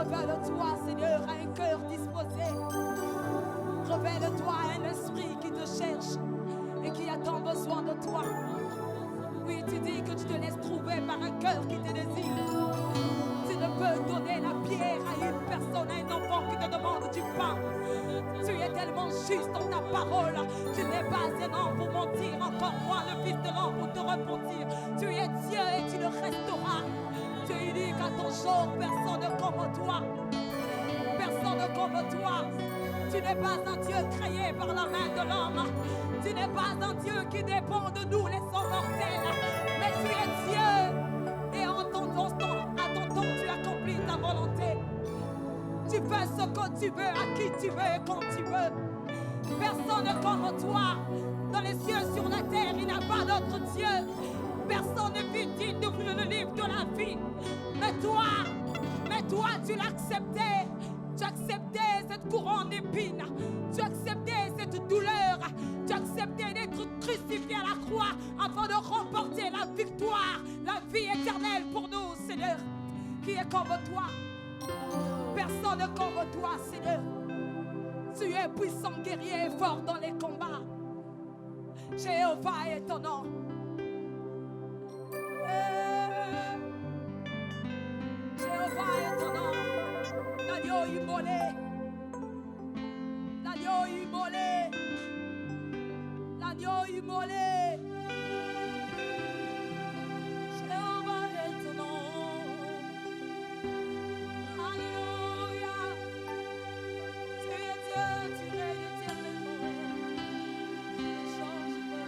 Révèle-toi, Seigneur, à un cœur disposé. Révèle-toi à un esprit qui te cherche et qui a tant besoin de toi. Oui, tu dis que tu te laisses trouver par un cœur qui te désire. Tu ne peux donner la pierre à une personne, à un enfant qui te demande du pain. Tu es tellement juste dans ta parole. Tu n'es pas un homme pour mentir, encore moins le fils de l'homme pour te repentir. Tu es Dieu et tu le resteras. Tu es unique à ton genre, personne comme toi. Personne comme toi. Tu n'es pas un Dieu créé par la main de l'homme. Tu n'es pas un Dieu qui dépend de nous, les hommes mortels. Mais tu es Dieu. Et en ton temps, tu accomplis ta volonté. Tu fais ce que tu veux, à qui tu veux et quand tu veux. Personne comme toi. Dans les cieux, sur la terre, il n'y a pas d'autre Dieu. Personne n'est digne d'ouvrir le livre de la vie. Mais toi, tu l'as accepté. Tu as accepté cette couronne d'épines. Tu as accepté cette douleur. Tu as accepté d'être crucifié à la croix afin de remporter la victoire, la vie éternelle pour nous, Seigneur. Qui est comme toi? Personne comme toi, Seigneur. Tu es puissant, guerrier et fort dans les combats. Jéhovah est ton nom. Jéhovah est ton nom. L'agneau immolé. L'agneau immolé. L'agneau immolé. Jéhovah est ton nom. Alléluia. Tu es Dieu, tu règnes éternellement. Tu ne changes pas.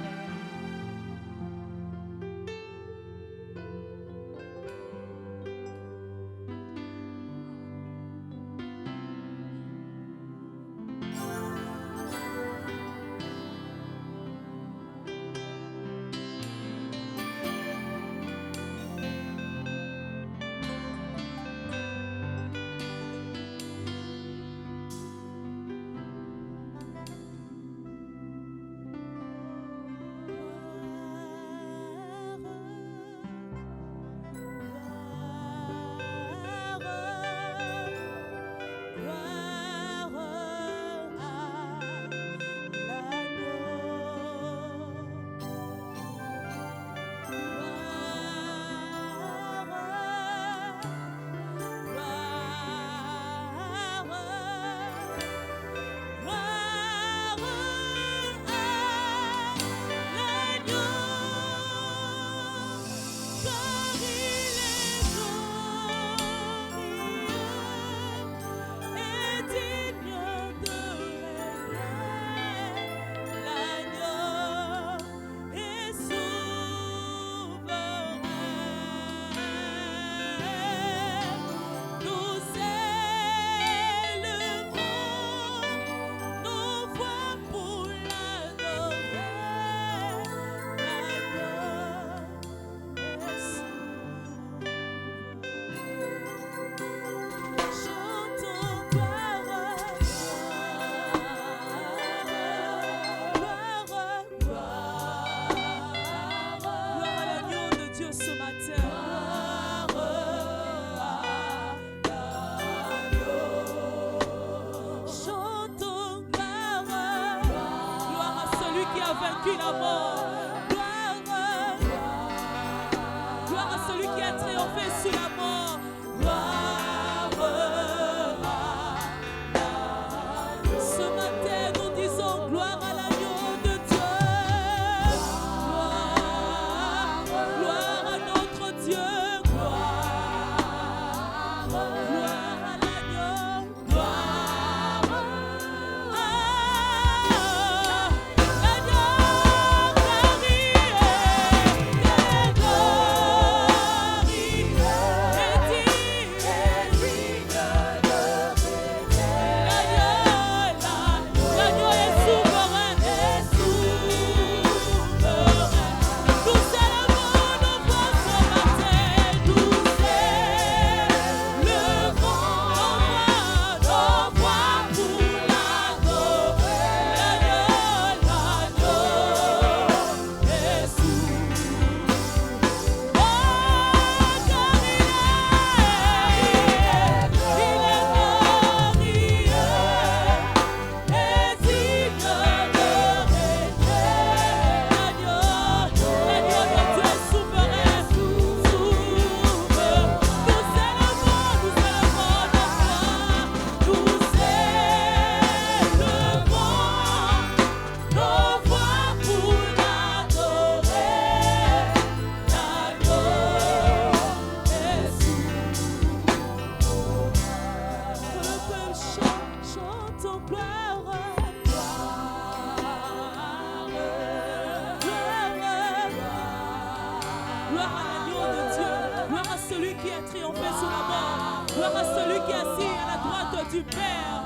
du Père.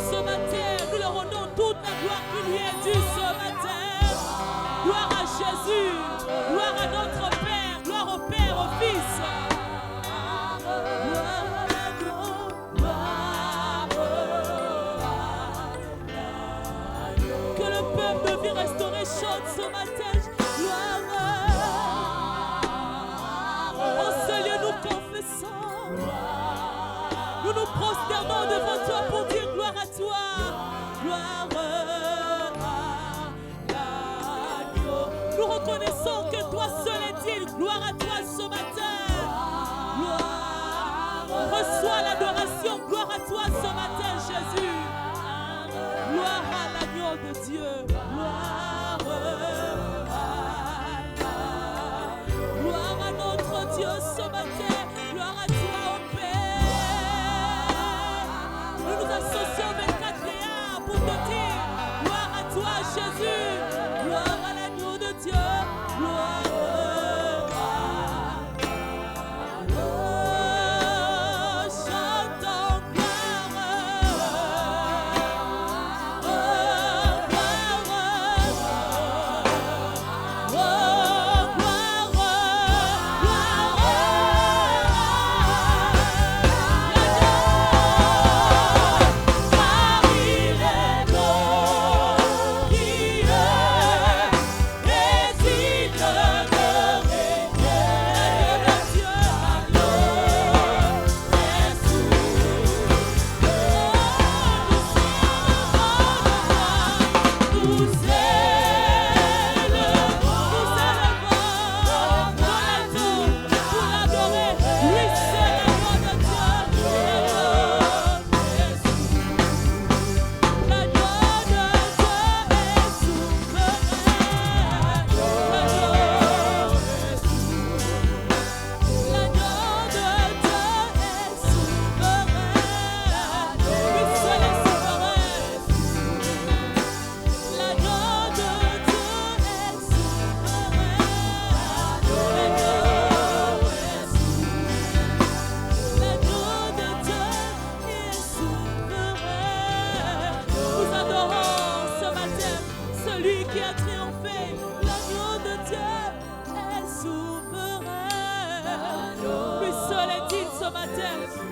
Ce matin, nous leur rendons toute la gloire qui lui est due ce matin. Gloire à Jésus, gloire à notre Père, gloire au Père, au Fils. Que le peuple de vie restaurée chante ce matin. Gloire. En ce lieu, nous confessons. Nous nous prosternons devant toi pour dire gloire à toi. Gloire à l'agneau. Nous reconnaissons que toi seul est digne. Gloire à toi ce matin. Gloire. Reçois l'adoration. Gloire à toi ce matin, Jésus. Gloire à l'agneau de Dieu. Gloire à notre Dieu ce matin. Gloire à toi, ô Père. Nous nous associons 24 pour te dire gloire à toi, Jésus. Gloire à l'agneau de Dieu. Gloire.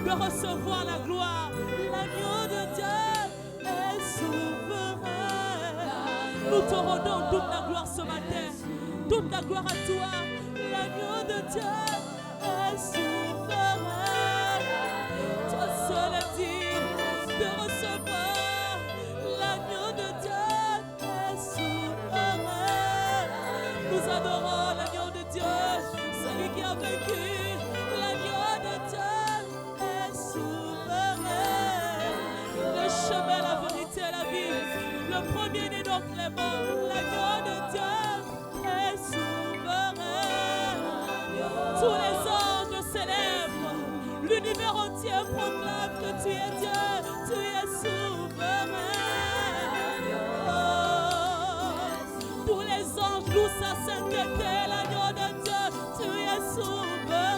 De recevoir la gloire, l'agneau de Dieu est souverain. Nous te rendons toute la gloire ce matin, toute la gloire à toi. L'agneau de Dieu est souverain. Toi seul est digne de recevoir. L'agneau de Dieu est souverain. Nous adorons l'agneau de Dieu, celui qui a vaincu. L'agneau de Dieu. Le chemin, la vérité et la vie. Le premier-né donc les morts. L'agneau de Dieu est souverain. Tous les anges célèbrent. L'univers entier proclame que tu es Dieu. Tu es souverain. Oh. Tous les anges louent sa sainteté. L'agneau de Dieu, tu es souverain.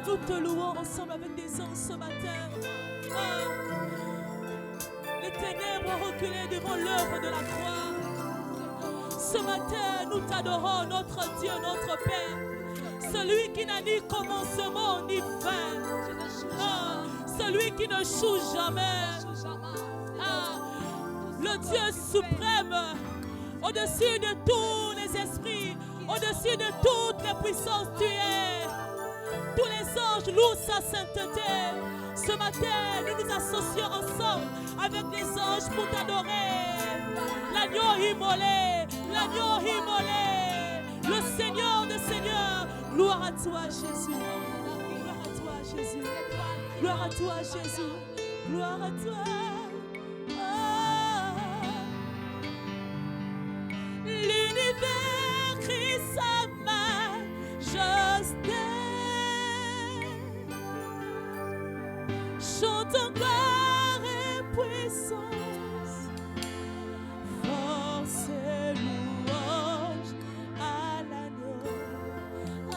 Nous te louons ensemble avec des anges ce matin. Les ténèbres ont reculé devant l'œuvre de la croix. Ce matin, nous t'adorons, notre Dieu, notre Père. Celui qui n'a ni commencement ni fin. Celui qui ne joue jamais. Le Dieu suprême, au-dessus de tous les esprits, au-dessus de toutes les puissances, tu es. Tous les anges louent sa sainteté. Ce matin, nous nous associons ensemble avec les anges pour t'adorer. L'agneau immolé, l'agneau immolé, le Seigneur des Seigneurs. Gloire à toi, Jésus. Gloire à toi, Jésus. Gloire à toi, Jésus. Gloire à toi. Oh. L'univers crie sa majesté. Chantons gloire et puissance, force et louange à l'agneau, à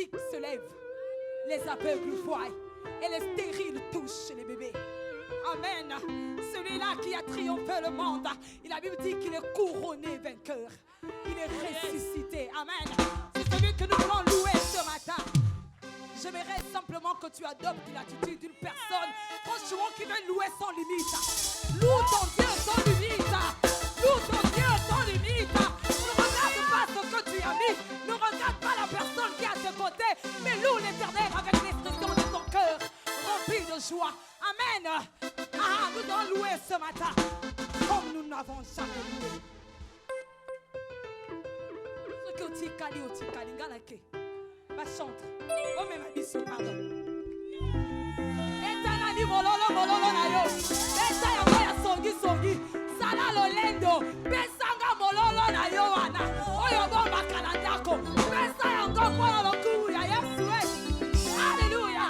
paralytiques se lèvent, les aveugles voient et les stériles touchent les bébés. Amen. Celui-là qui a triomphé le monde, la Bible dit qu'il est couronné vainqueur. Il est ressuscité. Amen. C'est celui que nous voulons louer ce matin. J'aimerais simplement que tu adoptes l'attitude d'une personne, franchement, qui veut louer sans limite. Loue ton Dieu sans limite. Loue ton Dieu sans limite. Ne regarde pas ce que tu as mis. Ne regarde pas la personne qui est à tes côtés. Mais loue l'Éternel avec l'expression de ton cœur rempli de joie. Amen. Ah, nous allons louer ce matin comme nous n'avons jamais loué. Ce que tu as ma chante. Oh, mais ma biso, pardon. Etanani mololo mololo na yo. Esa yango ya songi songi. Sala lolendo. Pesanga mololo na yo wana. Oyo bomba kanandako. Pesa yango kwa loku ya Yesu. Hallelujah.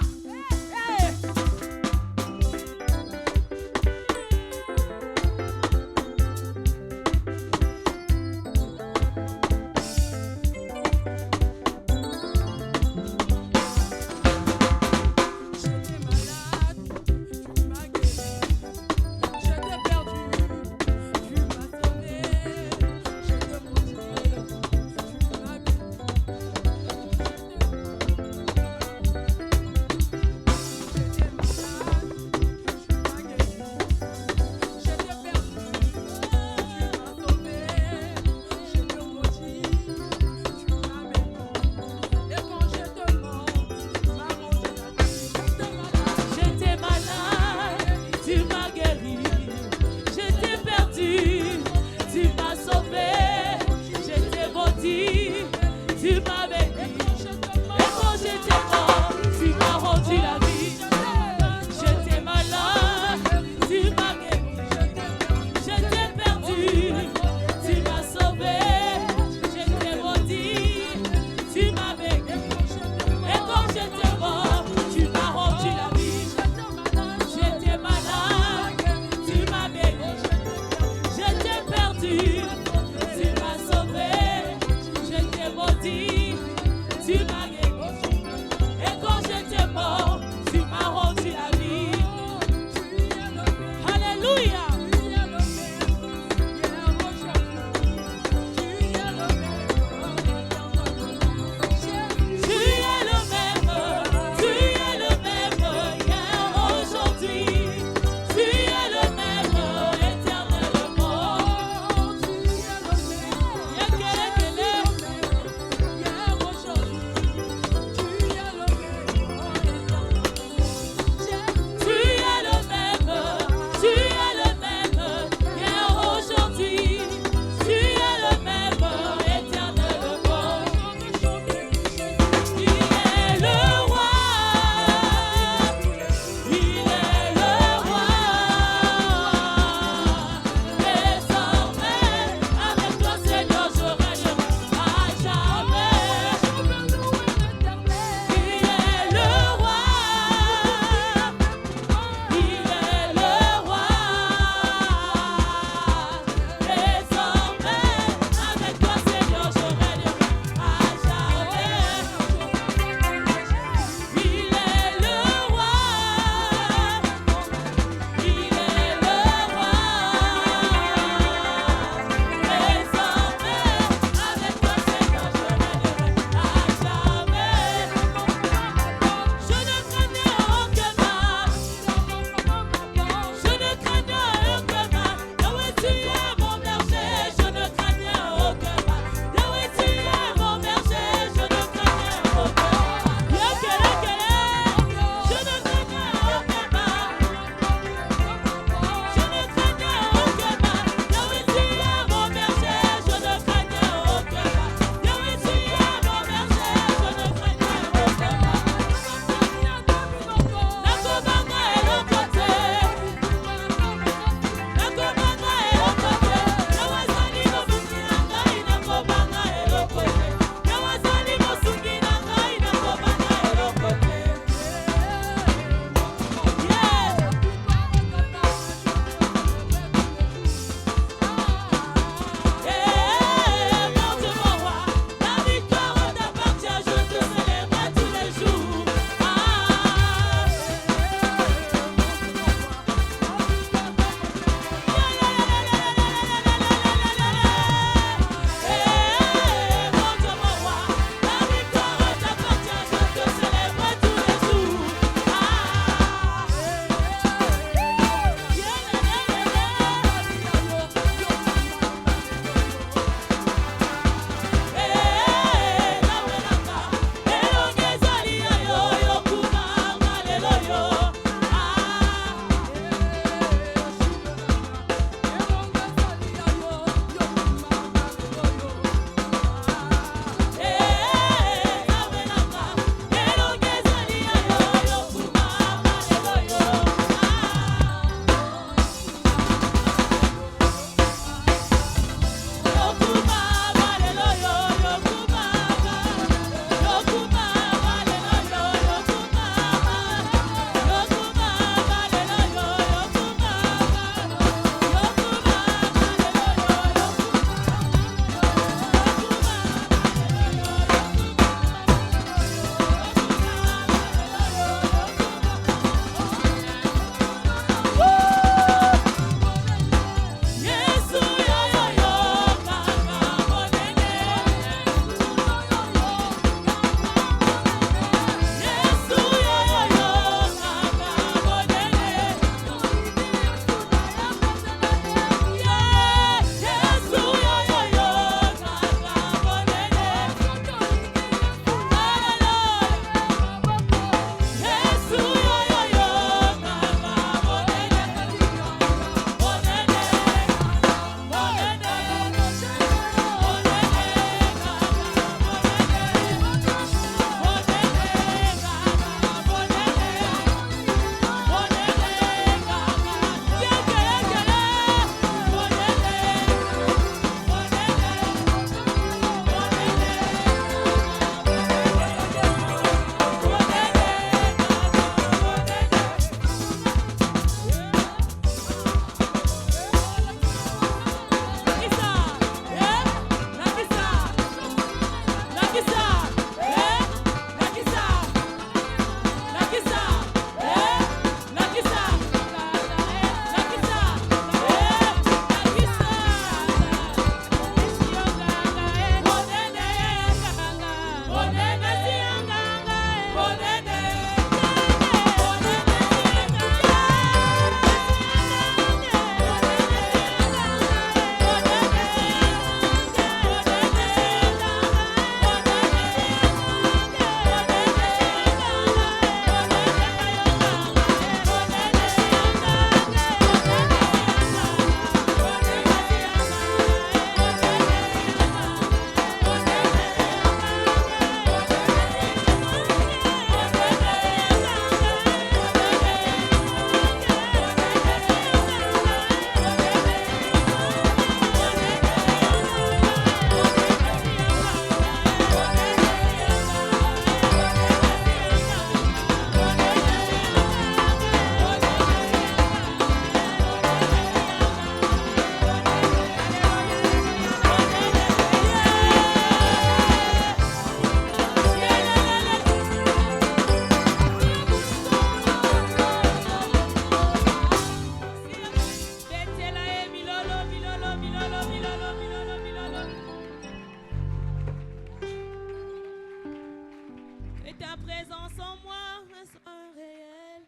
présence en moi soit réelle.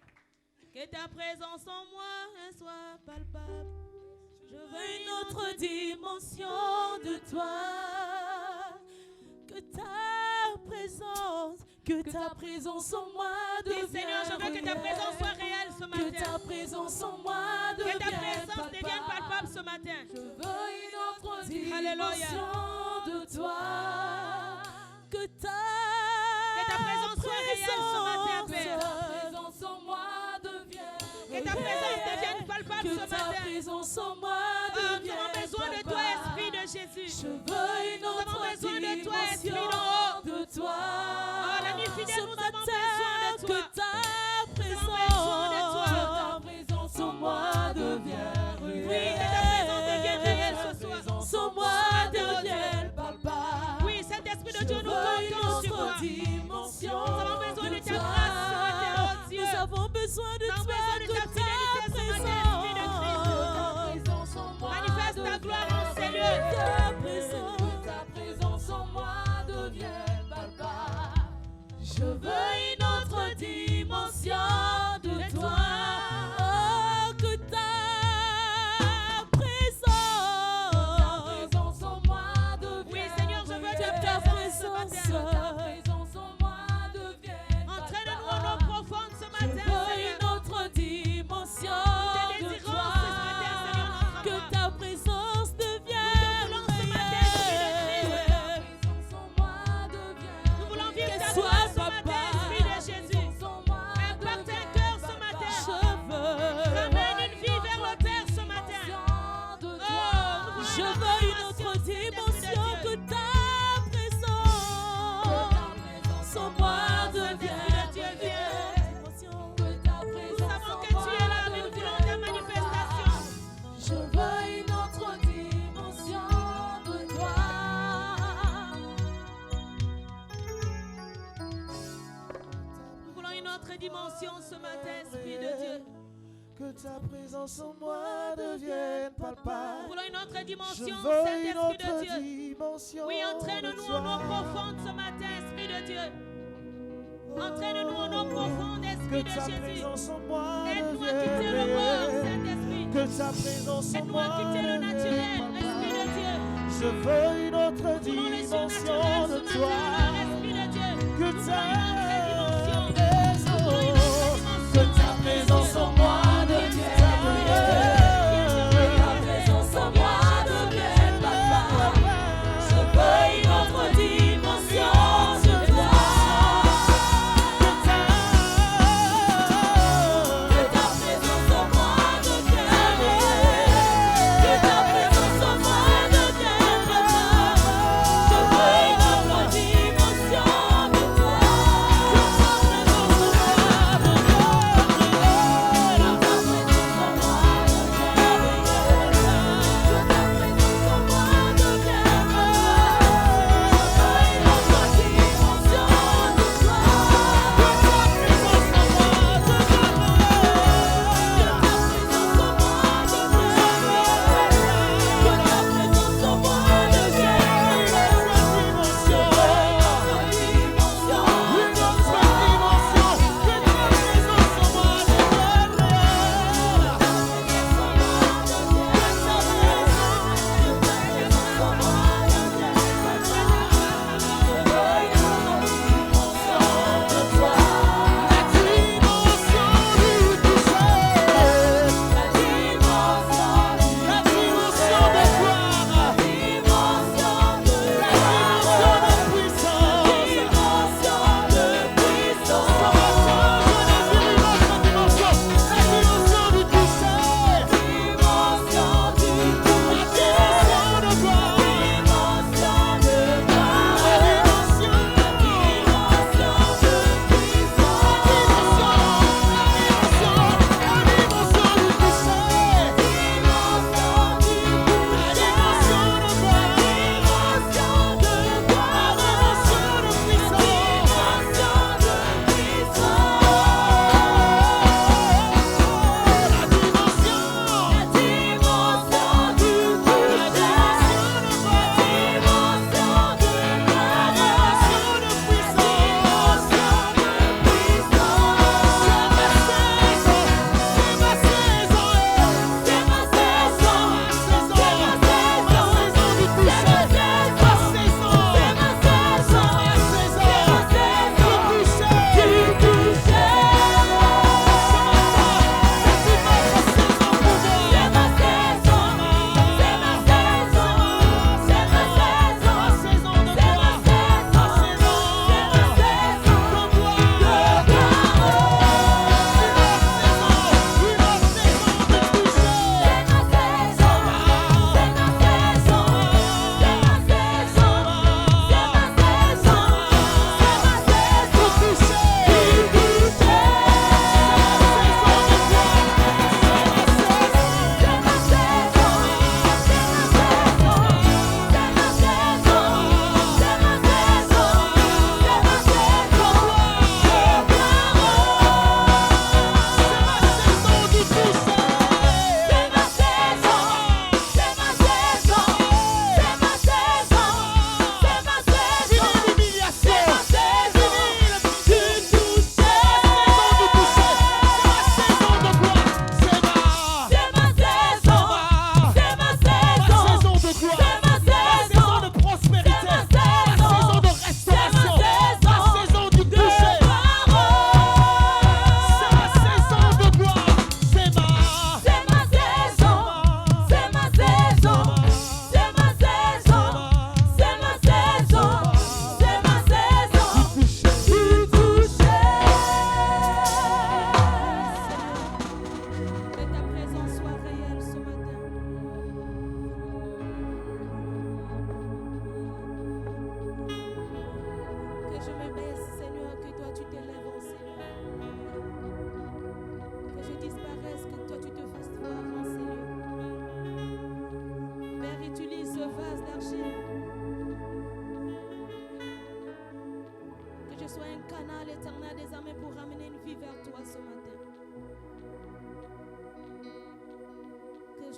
Que ta présence en moi soit palpable. Je veux une autre dimension de toi. Que ta présence en moi devienne. Seigneur, je veux que ta présence soit réelle ce matin. Que ta présence en moi devienne. Que ta présence devienne palpable ce matin. Je veux une autre dimension de toi. Que ta présence soit réelle ce matin, Père. Que ta présence en moi devienne. Que ta présence devienne palpable ce matin. Que ta présence en moi devienne. Nous avons besoin de toi, Esprit de Jésus. Je veux une autre dimension de toi. Oh, la nuit fidèle, nous avons besoin de toi. Que ta présence en moi devienne réelle. Oui, que ta présence devienne réelle ce soir. En moi devienne palpable. Oui, cet esprit de Dieu nous comptons sur toi. Nous avons besoin de ta grâce ce matin, oh Dieu. Nous avons besoin de toi, de ta fidélité ce matin, Esprit de Christ. Manifeste ta gloire en ces lieux. Ta présence en moi devienne palpable. Je veux une autre dimension de toi. Oh, que ta présence en moi devienne. Oui, Seigneur, je veux que ta présence en moi devienne. Entraîne-nous en eau profonde ce matin. Je veux une autre dimension de toi. Que ta présence devienne. Nous voulons ce matin, nous voulons vivre ta gloire ce matin, Esprit de Jésus. Impacte un cœur ce matin. Ramène une vie vers le Père ce matin. Je veux une autre dimension. Que ta présence en moi devienne. Nous savons que tu es là, mais nous voulons ta manifestation. Je veux une autre dimension de toi. Nous voulons une autre dimension ce matin, Esprit de Dieu. Que ta présence en moi devienne palpable. Nous voulons une autre dimension, Je veux une Saint-Esprit de autre Dieu. dimension Oui, entraîne-nous de en eau toi. profonde ce matin, Esprit de Dieu. Entraîne-nous en eau profonde, Que Esprit de ta Jésus. présence en moi Aide-nous à devienne quitter le monde, réelle. Saint-Esprit. Que ta présence en Aide-nous moi à quitter le naturel, devienne Esprit de Dieu. Je veux une autre Nous voulons le dimension surnaturel de ce toi. matin, Esprit de Dieu. Que Nous ta voulons une autre dimension. que ta présence en moi devienne réelle. Que ta présence en moi devienne palpable. Je veux une autre dimension de toi. Que ta présence en moi devienne réelle. Que ta présence en moi devienne palpable. Je veux une autre dimension de toi.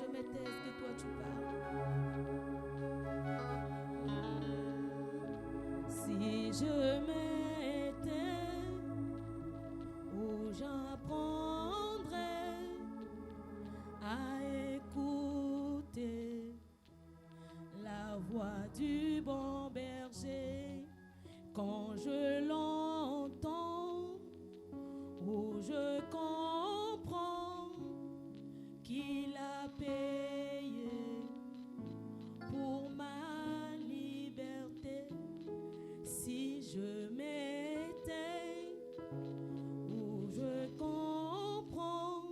me taise, que toi tu parles. Si je m'étais, où j'apprendrais à écouter la voix du bon berger. Quand je l'entends, où je comprends qu'il a payé pour ma liberté. Si je m'étais, où je comprends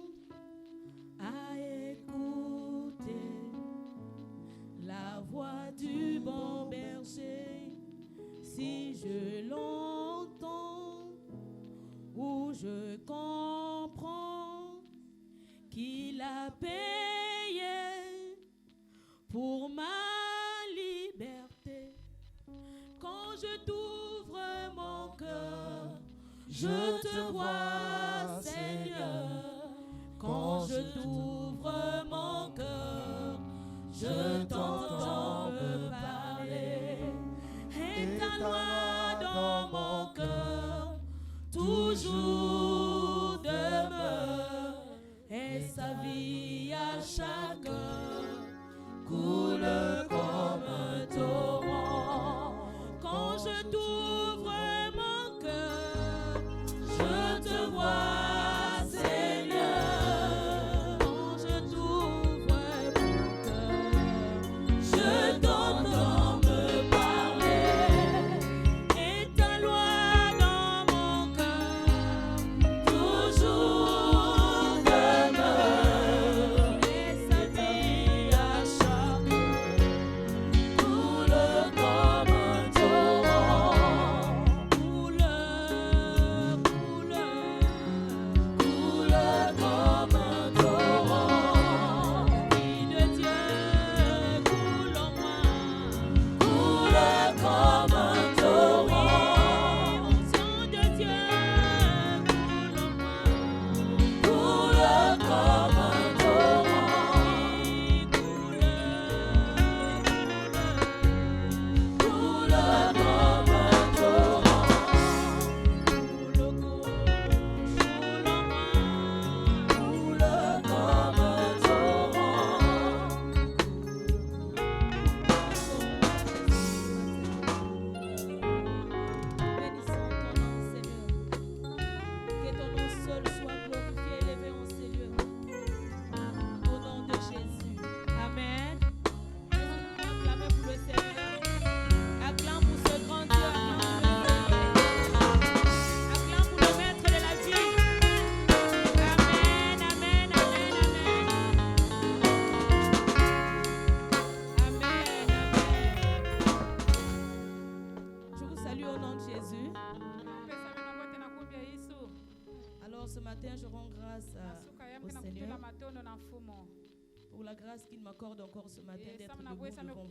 à écouter la voix du bon berger. Si je l'entends, où je comprends qu'il a payé pour ma liberté. Quand je t'ouvre mon cœur, je te vois, Seigneur. Quand je t'ouvre mon cœur, je t'entends me parler. Et ta loi dans mon cœur toujours demeure, et sa vie à chaque heure coule comme un torrent. Quand je t'ouvre mon cœur, je te vois, Seigneur. Quand je t'ouvre mon cœur, je t'entends me parler. Et ta loi dans mon cœur toujours demeure, et sa vie à chaque heure coule comme un torrent. Coule, coule, coule comme un torrent. Vie de Dieu coule en moi. Coule comme un torrent. Onction de Dieu coule en moi. Coule comme un torrent. Coule, coule comme un torrent. Coule, coule en moi. Coule comme un Bénissons ton nom, Seigneur. Que ton nom seul soit glorifié et élevé en ces lieux. Au nom de Jésus. Amen. Acclamez pour le Seigneur. Acclame pour ce grand Dieu. Acclame pour le Maître de la vie. Amen, amen, amen, amen. Amen, amen. Je vous salue au nom de Jésus. Alors ce matin, je rends grâce au Seigneur pour la grâce qu'il m'accorde encore ce matin d'être debout devant vous.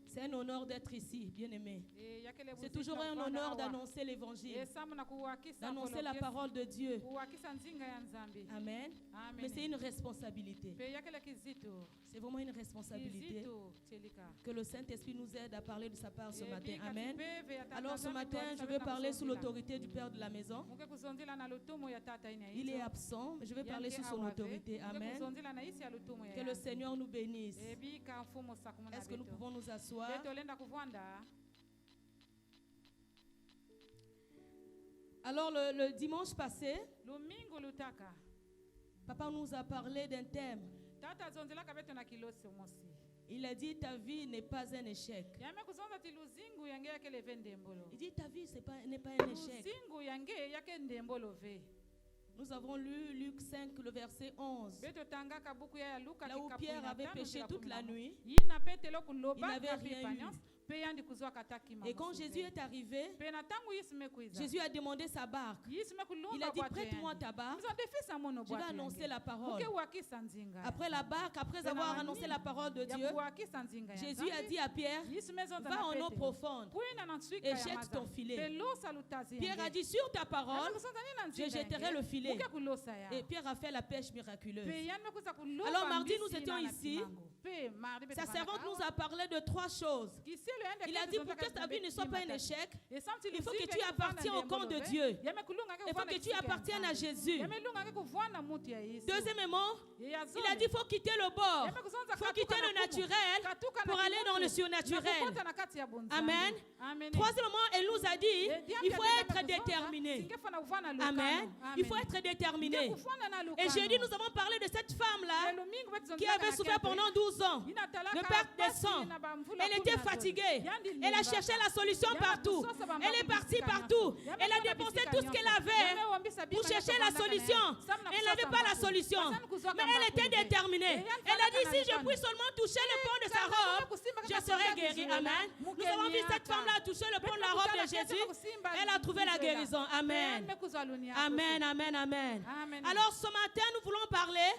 C'est un honneur d'être ici, bien-aimé. C'est toujours un honneur d'annoncer l'évangile, d'annoncer la parole de Dieu. Amen. Mais c'est une responsabilité. C'est vraiment une responsabilité que le Saint-Esprit nous aide à parler de sa part ce matin. Amen. Alors ce matin, je vais parler sous l'autorité du Père de la maison. Il est absent, mais je vais parler sous son autorité. Amen. Que le Seigneur nous bénisse. Est-ce que nous pouvons nous asseoir? Alors le dimanche passé, papa nous a parlé d'un thème. Il a dit ta vie n'est pas un échec. Il dit ta vie n'est pas un échec. Nous avons lu Luc 5, le verset 11. Là où Pierre avait péché toute la nuit, il n'avait rien eu. Et quand Jésus est arrivé, Jésus a demandé sa barque. Il a dit, prête-moi ta barque. Je vais annoncer la parole. Après la barque, après avoir annoncé la parole de Dieu, Jésus a dit à Pierre, va en eau profonde et jette ton filet. Pierre a dit, sur ta parole, je jetterai le filet. Et Pierre a fait la pêche miraculeuse. Alors mardi, nous étions ici. Sa servante nous a parlé de 3 choses. Il a dit, pour que ta vie ne soit pas un échec, il faut que tu appartiennes au camp de Dieu. Il faut que tu appartiennes à Jésus. Deuxièmement, il a dit, il faut quitter le bord. Il faut quitter le naturel pour aller dans le surnaturel. Amen. Troisièmement, elle nous a dit, il faut être déterminé. Amen. Il faut être déterminé. Et jeudi, nous avons parlé de cette femme-là qui avait souffert pendant 12 ans de perte de sang. Elle était fatiguée. Elle a cherché la solution partout. Elle est partie partout. Elle a dépensé tout ce qu'elle avait pour chercher la solution. Elle n'avait pas la solution. Mais elle était déterminée. Elle a dit, si je puis seulement toucher le pont de sa robe, je serai guérie. Amen. Nous avons vu cette femme-là toucher le pont de la robe de Jésus. Elle a trouvé la guérison. Amen. Amen, amen, amen. Alors ce matin, nous voulons parler.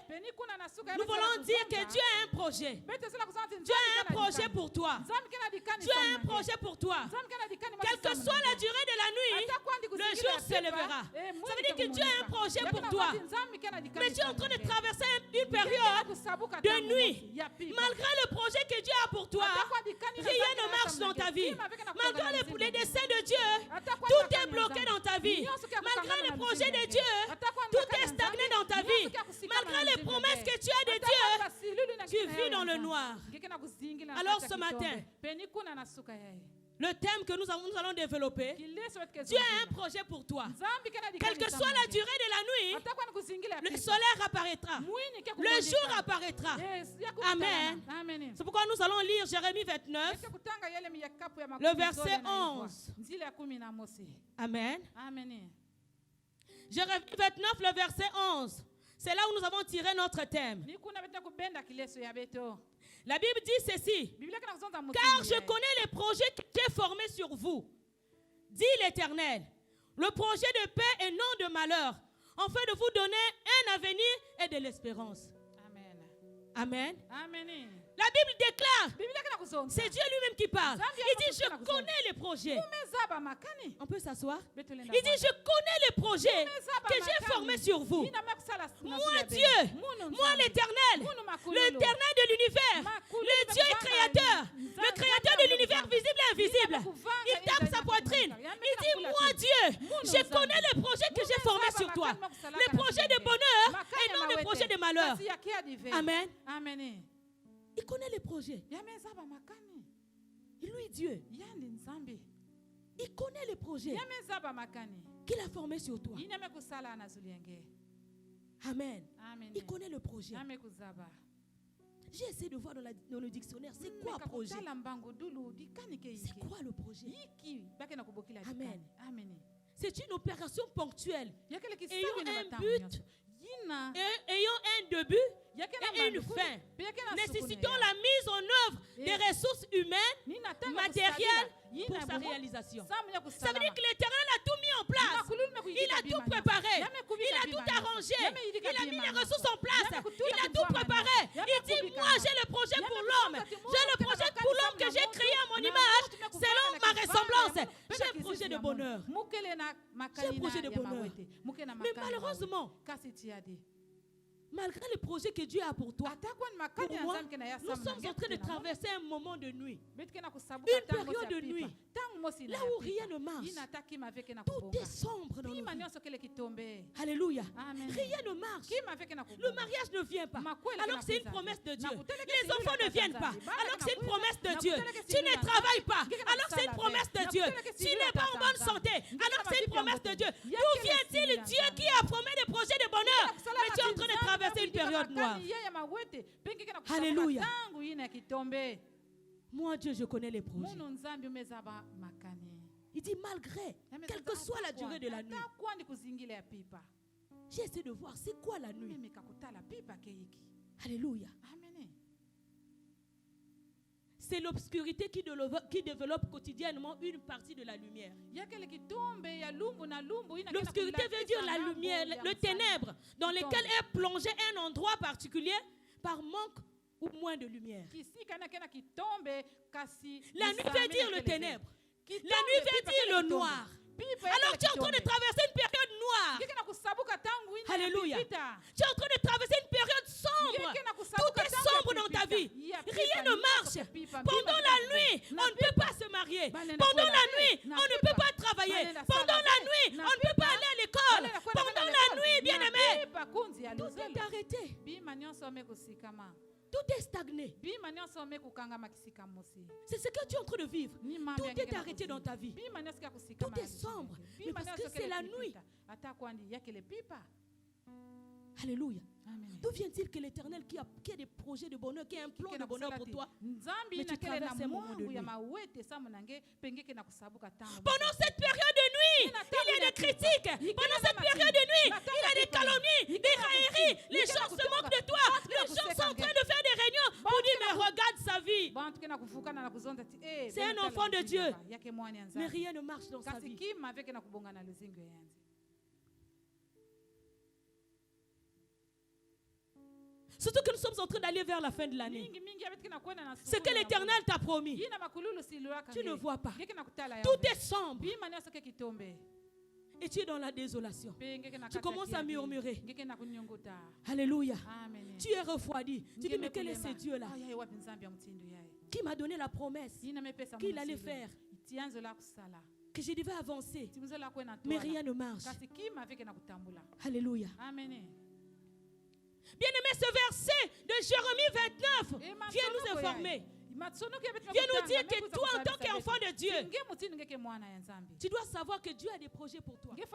Nous voulons dire que Dieu a un projet. Dieu a un projet pour toi. Dieu a un projet pour toi. Quelle que soit la durée de la nuit, le jour se lèvera. Ça veut dire que Dieu a un projet pour toi. Mais tu es en train de traverser une période de nuit. Malgré le projet que Dieu a pour toi, rien ne marche dans ta vie. Malgré les desseins de Dieu, tout est bloqué dans ta vie. Malgré les projets de Dieu, tout est stagné dans ta vie. Malgré les promesses que tu as de Dieu, tu vis dans le noir. Alors ce matin, le thème que nous allons développer, Dieu a un projet pour toi. Quelle que soit la durée de la nuit, le soleil apparaîtra. Le jour apparaîtra. Amen. C'est pourquoi nous allons lire Jérémie 29, le verset 11. Amen. Jérémie 29, le verset 11. C'est là où nous avons tiré notre thème. La Bible dit ceci. Car je connais les projets que j'ai formés sur vous, dit l'Éternel. Le projet de paix et non de malheur, afin de vous donner un avenir et de l'espérance. Amen. La Bible déclare, c'est Dieu lui-même qui parle. Il dit, je connais les projets. On peut s'asseoir? Il dit, je connais les projets que j'ai formés sur vous. Moi Dieu, moi l'Éternel, l'Éternel de l'univers, le Dieu créateur, le créateur de l'univers visible et invisible. Il tape sa poitrine. Il dit, moi Dieu, je connais les projets que j'ai formés sur toi. Les projets de bonheur et non les projets de malheur. Amen. Il connaît les projets. Lui, Dieu, il connaît les projets qu'il a formés sur toi. Amen. Il connaît le projet. J'ai essayé de voir dans le dictionnaire, c'est quoi le projet? C'est quoi le projet? Amen. C'est une opération ponctuelle ayant un but, ayant un début et une fin, nécessitant la mise en œuvre des ressources humaines, matérielles pour sa réalisation. Ça veut dire que l'Éternel a tout mis en place. Il a tout préparé. Il a tout arrangé. Il a mis les ressources en place. Il a tout préparé. Il dit, moi j'ai le projet pour l'homme. J'ai le projet pour l'homme que j'ai créé à mon image selon ma ressemblance. J'ai un projet de bonheur. J'ai un projet de bonheur. Mais malheureusement, malgré le projet que Dieu a pour toi, pour moi, nous sommes en train de traverser un moment de nuit. Une période de nuit. Là où rien ne marche. Tout est sombre dans nos vies. Alléluia. Rien ne marche. Le mariage ne vient pas. Alors que c'est une promesse de Dieu. Les enfants ne viennent pas. Alors que c'est une promesse de Dieu. Tu ne travailles pas. Alors que c'est une promesse de Dieu. Tu n'es pas en bonne santé. Alors que c'est une promesse de Dieu. D'où vient-il Dieu qui a promis des projets de bonheur? Mais tu es en train de traverser une période noire. Alléluia. Moi, Dieu, je connais les projets. Il dit malgré, quelle que soit la durée de la nuit, j'ai essayé de voir c'est quoi la nuit. Alléluia. c'est l'obscurité qui développe quotidiennement une partie de la lumière. L'obscurité veut dire la lumière, le ténèbre dans lequel est plongé un endroit particulier par manque ou moins de lumière. La nuit veut dire le ténèbre. La nuit veut dire le noir. Alors tu es en train de traverser une période noire. Alléluia. Tu es en train de traverser une période sombre. Tout est sombre dans ta vie. Rien ne marche. Pendant la nuit, on ne peut pas se marier. Pendant la nuit, on ne peut pas travailler. Pendant la nuit, on ne peut pas aller à l'école. Pendant la nuit, bien-aimé, tout est arrêté. Tout est stagné. C'est ce que tu es en train de vivre. Tout est arrêté dans ta vie. Tout est sombre. Mais parce que c'est la nuit. Alléluia. D'où vient-il que l'Éternel qui a des projets de bonheur, qui a un plan de bonheur pour toi, mais tu traverses un moment de nuit. Pendant cette période de nuit, il y a des critiques. Pendant cette période de nuit, il y a des calomnies, des railleries. Les gens se moquent de toi. Les gens sont en train de faire des réunions pour dire mais regarde sa vie. C'est un enfant de Dieu. Mais rien ne marche dans sa vie. Surtout que nous sommes en train d'aller vers la fin de l'année. Ce que l'Éternel t'a promis, tu ne vois pas. Tout est sombre. Et tu es dans la désolation. Tu commences à murmurer. Alléluia. Tu es refroidi. Tu dis mais quel est ce Dieu-là qui m'a donné la promesse qu'il allait faire, que je devais avancer, mais rien ne marche. Alléluia. Bien-aimé, ce verset de Jérémie 29 vient nous informer. Vient nous dire que toi, en tant qu'enfant de Dieu, tu dois savoir que Dieu a des projets pour toi. Quel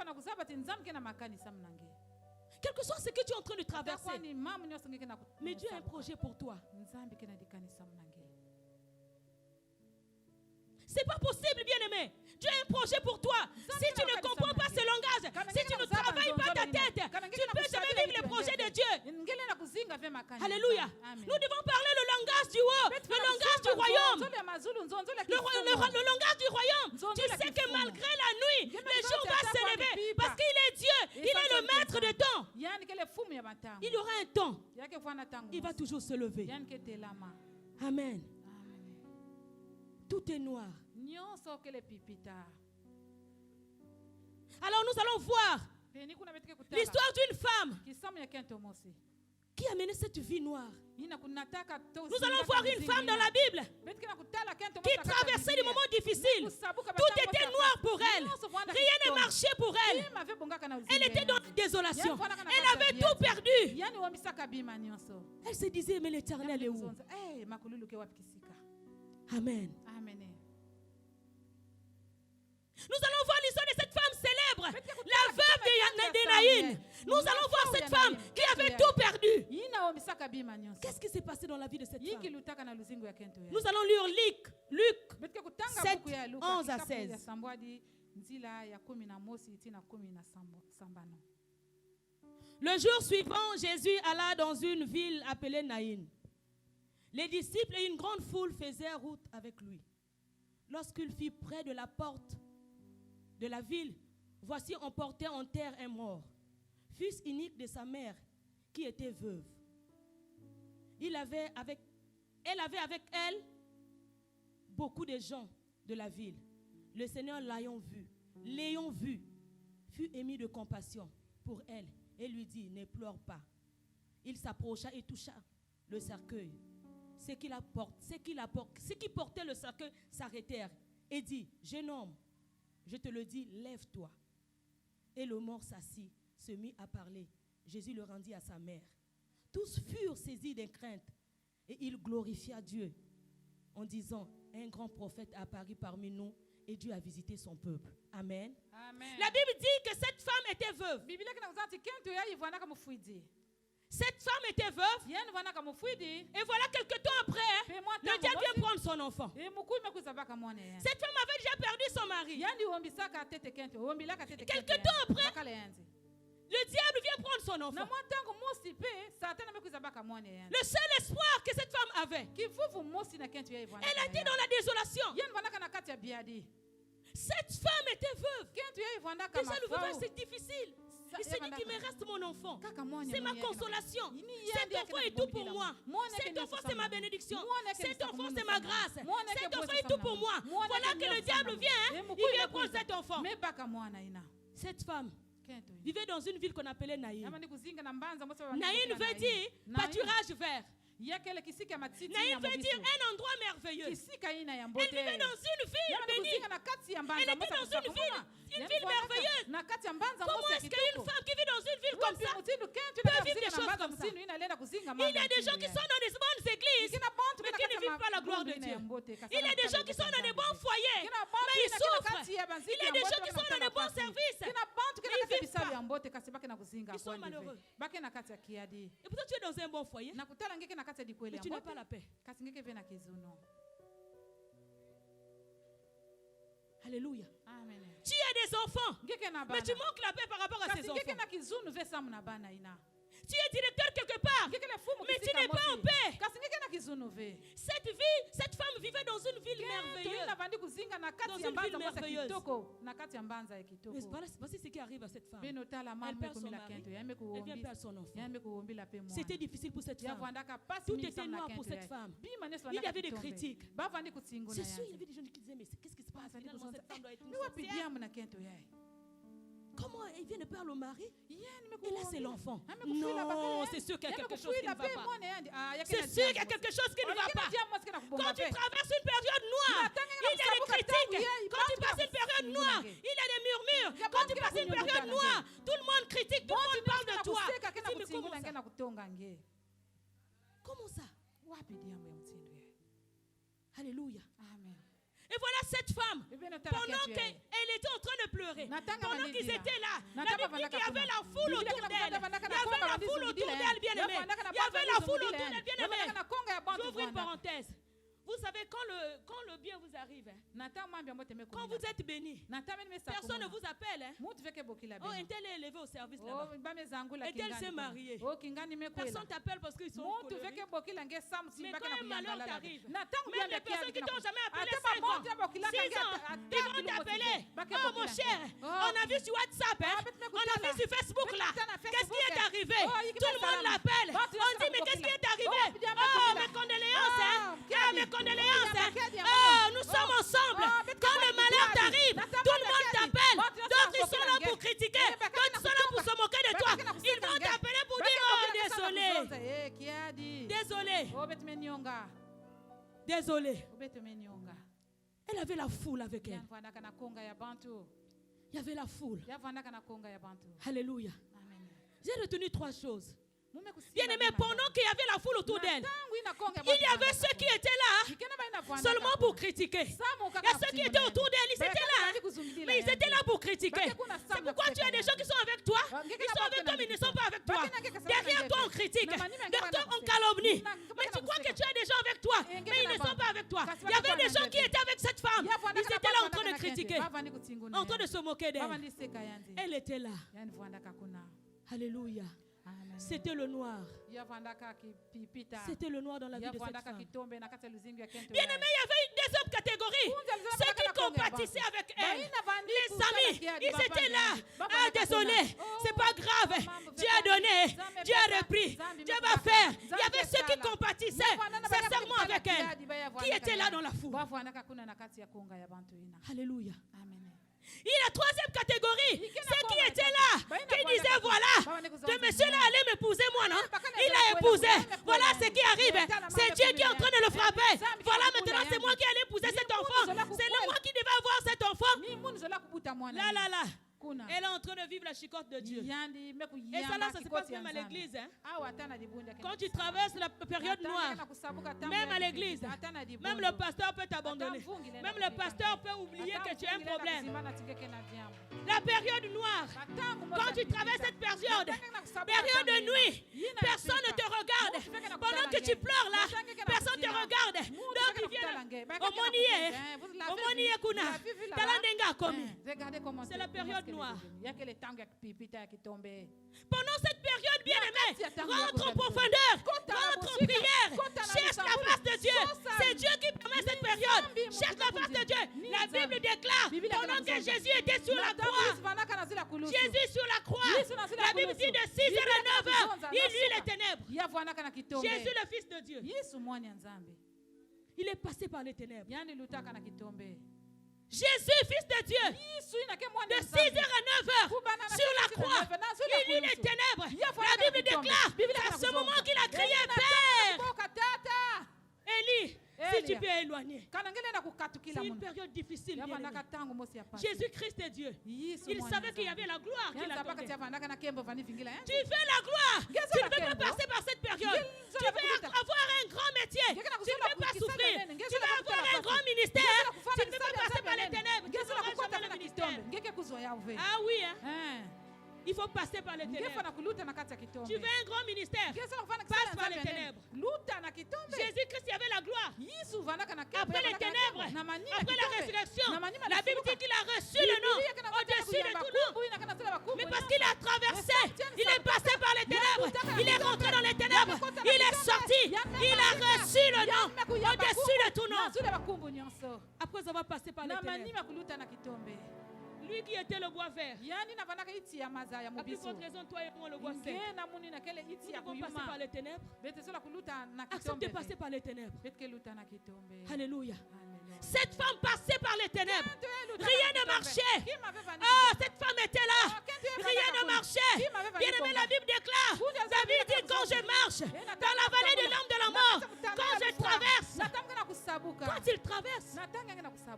que soit ce que tu es en train de traverser, mais Dieu a un projet pour toi. C'est pas possible, bien-aimé. Dieu a un projet pour toi. Si tu ne comprends pas ce langage, si tu ne travailles pas ta tête, tu ne peux jamais vivre le projet de Dieu. Alléluia. Nous devons parler le langage du haut, le langage du royaume. Le langage du royaume. Tu sais que malgré la nuit, le jour va se lever parce qu'il est Dieu. Il est le maître de temps. Il y aura un temps. Il va toujours se lever. Amen. Tout est noir. Alors nous allons voir l'histoire d'une femme qui a mené cette vie noire. Nous allons voir une femme dans la Bible qui traversait des moments difficiles. Tout était noir pour elle. Rien ne marchait pour elle. Elle était dans la désolation. Elle avait tout perdu. Elle se disait, mais l'Éternel est où? Amen. Nous allons voir l'histoire de cette femme célèbre, la veuve de Naïn. Nous allons voir cette femme qui avait tout perdu. Qu'est-ce qui s'est passé dans la vie de cette femme? Nous allons lire Luc 7, 11 à 16. Le jour suivant, Jésus alla dans une ville appelée Naïn. Les disciples et une grande foule faisaient route avec lui. Lorsqu'il fut près de la porte de la ville, voici on portait en terre un mort, fils unique de sa mère, qui était veuve. Elle avait avec elle beaucoup de gens de la ville. Le Seigneur l'ayant vu, fut ému de compassion pour elle et lui dit, ne pleure pas. Il s'approcha et toucha le cercueil. Ceux qui portaient le cercueil s'arrêtèrent et dit, jeune homme, je te le dis, lève-toi. Et le mort s'assit, se mit à parler. Jésus le rendit à sa mère. Tous furent saisis de crainte et il glorifia Dieu en disant, un grand prophète a apparu parmi nous et Dieu a visité son peuple. Amen. Amen. La Bible dit que cette femme était veuve. Cette femme était veuve. Et voilà quelque temps après, le diable vient prendre son enfant. Cette femme avait déjà perdu son mari. Quelque temps après, Le diable vient prendre son enfant. Le seul espoir que cette femme avait, elle était dans la désolation. Cette femme était veuve. Déjà le veuvage c'est difficile. Il s'est dit qu'il me reste mon enfant. C'est ma consolation. Cet enfant est tout pour moi. Cet enfant c'est ma bénédiction. Cet enfant c'est ma grâce. Cet enfant est tout pour moi. Voilà que le diable vient. Il vient prendre cet enfant. Cette femme vivait dans une ville qu'on appelait Naïn. Naïn veut dire pâturage vert. Naïn veut dire un endroit merveilleux. Elle vivait dans une ville bénie. Elle était dans une ville merveilleuse. Comment est-ce qu'une femme qui vit dans une ville comme ça peut vivre des choses comme ça? Il y a des gens qui sont dans des bonnes églises mais qui ne vivent pas la gloire de Dieu. Il y a des gens qui sont dans des bons foyers mais ils souffrent. Il y a des gens qui sont dans des bons services. Ils ne vivent pas. Ils sont malheureux. Et pourtant tu es dans un bon foyer mais tu n'as pas la paix. Alléluia. Amen. Tu as des enfants, mais tu manques la paix par rapport à ces enfants. Tu es directeur quelque part, mais tu n'es pas en paix. Cette femme vivait dans une ville merveilleuse. Mais voici ce qui arrive à cette femme. Elle perd son mari, elle vient perdre son enfant. C'était difficile pour cette femme. Tout était noir pour cette femme. Il y avait des critiques. C'est sûr, il y avait des gens qui disaient, mais qu'est-ce qui se passe? Finalement, cette femme doit être une sorcière. Comment il vient de perdre le mari? Et là, c'est l'enfant. Non, c'est sûr qu'il y a quelque chose qui ne va pas. C'est sûr qu'il y a quelque chose qui ne va pas. Quand tu traverses une période noire, il y a des critiques. Quand tu passes une période noire, il y a des murmures. Quand tu passes une période noire, tout le monde critique, tout le monde parle de toi. Comment ça? Alléluia. Amen. Et voilà cette femme, pendant qu'elle était en train de pleurer, pendant qu'ils étaient là, la Bible dit qu'il y avait la foule autour d'elle. Il y avait la foule autour d'elle, bien-aimée. Il y avait la foule autour d'elle, bien-aimée. J'ouvre une parenthèse. Vous savez, quand le bien vous arrive, quand vous êtes béni, personne ne vous appelle. Oh, un tel est élevé au service là-bas. Et tel s'est marié. Personne ne t'appelle parce qu'ils sont colériques. Mais quand un malheur t'arrive, même les personnes qui t'ont jamais appelé 5 ans, 6 ans, ils vont t'appeler. Oh mon cher, on a vu sur WhatsApp, on a vu sur Facebook là. Qu'est-ce qui est arrivé? Tout le monde l'appelle. On dit, mais qu'est-ce qui est arrivé? Oh, mes condoléances, mes condoléances. Oh, nous sommes ensemble. Quand le malheur t'arrive, tout le monde t'appelle. D'autres ils sont là pour critiquer. D'autres ils sont là pour se moquer de toi. Ils vont t'appeler pour dire, oh, désolé. Elle avait la foule avec elle. Il y avait la foule. Alléluia. J'ai retenu 3 choses. Bien-aimé, pendant qu'il y avait la foule autour d'elle, il y avait ceux qui étaient là seulement pour critiquer. Il y a ceux qui étaient autour d'elle, ils étaient là, mais ils étaient là pour critiquer. C'est pourquoi tu as des gens qui sont avec toi, ils sont avec toi, mais ils ne sont pas avec toi. Derrière toi, on critique. Derrière toi, on calomnie. Mais tu crois que tu as des gens avec toi, mais ils ne sont pas avec toi. Il y avait des gens qui étaient avec cette femme. Ils étaient là en train de critiquer, en train de se moquer d'elle. Elle était là. Alléluia. C'était le noir. C'était le noir dans la vie de cette femme. Bien aimé, il y avait une deuxième catégorie. Ceux qui compatissaient avec elle. Les amis, ils étaient là. Ah, désolé, c'est pas grave. Dieu a donné, Dieu a repris, Dieu va faire. Il y avait ceux qui compatissaient sincèrement avec elle. Qui étaient là dans la foule. Alléluia. Il y a la 3e catégorie, ceux qui étaient là, qui disaient voilà, ce monsieur-là allait m'épouser moi, non? Il a épousé, voilà ce qui arrive, c'est Dieu qui est en train de le frapper. Voilà maintenant c'est moi qui allais épouser cet enfant, c'est moi qui devais avoir cet enfant. Là. Elle est en train de vivre la chicotte de Dieu. Et ça là, ça se passe même à l'église. Quand tu traverses la période noire, même à l'église, même le pasteur peut t'abandonner. Même le pasteur peut oublier que tu as un problème. La période noire, quand tu traverses cette période de nuit, personne ne te regarde. Pendant que tu pleures là, personne ne te regarde. Donc ils viennent. C'est la période noire. Pendant cette période, bien-aimée, rentre en profondeur, rentre en prière, cherche la face de Dieu. C'est Dieu qui permet cette période. Cherche la face de Dieu. La Bible déclare, pendant que Jésus était sur la croix, Jésus sur la croix, la Bible dit de 6h à 9h, il lit les ténèbres. Jésus, le Fils de Dieu, il est passé par les ténèbres. Jésus, Fils de Dieu, de 6h à 9h, sur la croix, il lit les ténèbres. La Bible déclare, à ce moment qu'il a crié, Père, Élie, si tu peux éloigner. C'est une période difficile. Jésus-Christ est Dieu. Il savait qu'il y avait la gloire qui l'attendait. Tu veux la gloire. Tu ne peux pas passer par cette période. Tu veux avoir un grand métier. Tu ne peux pas souffrir. Tu veux avoir un grand ministère. Tu ne peux pas passer par les ténèbres. Tu n'auras jamais le ministère. Ah oui, hein? Il faut passer par les ténèbres. Tu veux un grand ministère, passe par les ténèbres. Jésus-Christ, il y avait la gloire. Après les ténèbres, après la résurrection, la Bible dit qu'il a reçu le nom au-dessus de tout nom. Mais parce qu'il a traversé, il est passé par les ténèbres, il est rentré dans les ténèbres, il est sorti, il a reçu le nom au-dessus de tout nom. Après avoir passé par les ténèbres. Lui qui était le bois vert. La plus grande raison, toi et moi, le bois sec. Nous devons passer par les ténèbres. Accepte de passer par les ténèbres. Alléluia. Cette femme passait par les ténèbres. Rien ne marchait. Oh, cette femme était là. Rien ne marchait. Bien aimé, la Bible déclare. David dit, quand je marche dans la vallée de l'ombre de la mort, quand je traverse, quand il traverse,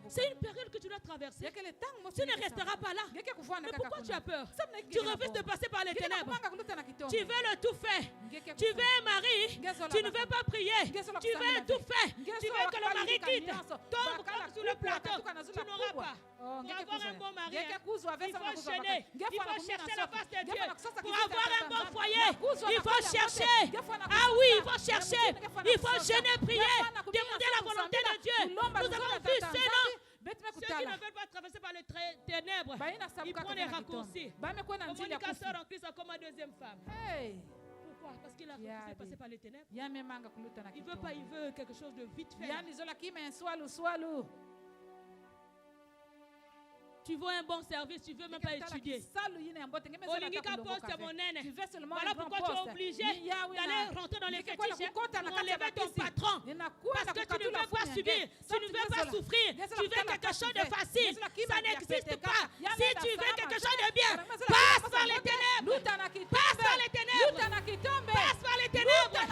c'est une période que tu dois traverser. Tu ne resteras pas là. Mais pourquoi tu as peur? Tu refuses de passer par les ténèbres. Tu veux le tout fait. Tu veux un mari. Tu ne veux pas prier. Tu veux le tout fait. Tu veux que le mari quitte. Tombe comme sur le plateau. Tu n'auras pas. Pour avoir un bon mari, il faut gêner. Il faut chercher la face de Dieu. Pour avoir un bon foyer, il faut chercher. Ah oui, il faut chercher. Il faut gêner, prier. Demander la volonté de Dieu. Nous avons vu cela. Ceux qui ne veulent pas traverser par les ténèbres, ils prennent les raccourcis. Communicateur en Christ comme ma deuxième femme. Pourquoi? Parce qu'il a refusé de passer par les ténèbres. Il veut pas, il veut quelque chose de vite fait. Tu veux un bon service, tu ne veux même pas étudier. Voilà pourquoi tu es obligé d'aller rentrer dans les fétiches pour enlever ton patron. Parce que tu ne veux pas subir, tu ne veux pas souffrir, tu veux quelque chose de facile. Ça n'existe pas. Si tu veux quelque chose de bien, passe par les ténèbres. Passe par les ténèbres. Passe par les ténèbres.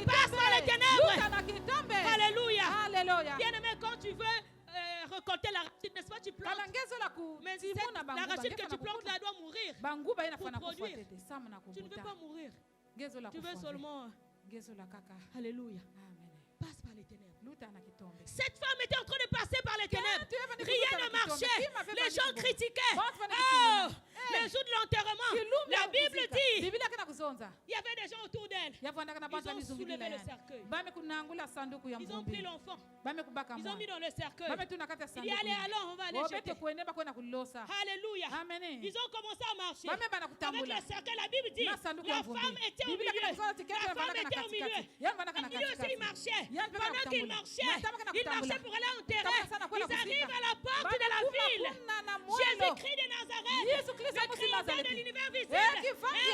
Passe par les ténèbres. Alléluia. Bien-aimé, quand tu veux récolter la racine, n'est-ce pas, tu plantes. Mais la racine que tu plantes là doit mourir pour produire. Tu ne veux pas mourir. Tu veux seulement. Alléluia. Passe par les ténèbres. Cette femme était en train de passer par les ténèbres. Rien ne marchait. Les gens critiquaient. Oh, le jour de l'enterrement, la Bible dit, il y avait des gens autour d'elle. Ils ont soulevé le cercueil. Ils ont pris l'enfant. Ils ont mis dans le cercueil. Il dit, allez, alors on va aller jeter. Alléluia. Ils ont commencé à marcher. Avec le cercueil, la Bible dit, la femme était au milieu. La femme était au milieu. Au milieu aussi, il marchait. Pendant qu'il marchait pour aller enterrer. Ils arrivent à la porte de la ville. Jésus-Christ de Nazareth, le créateur de l'univers visible,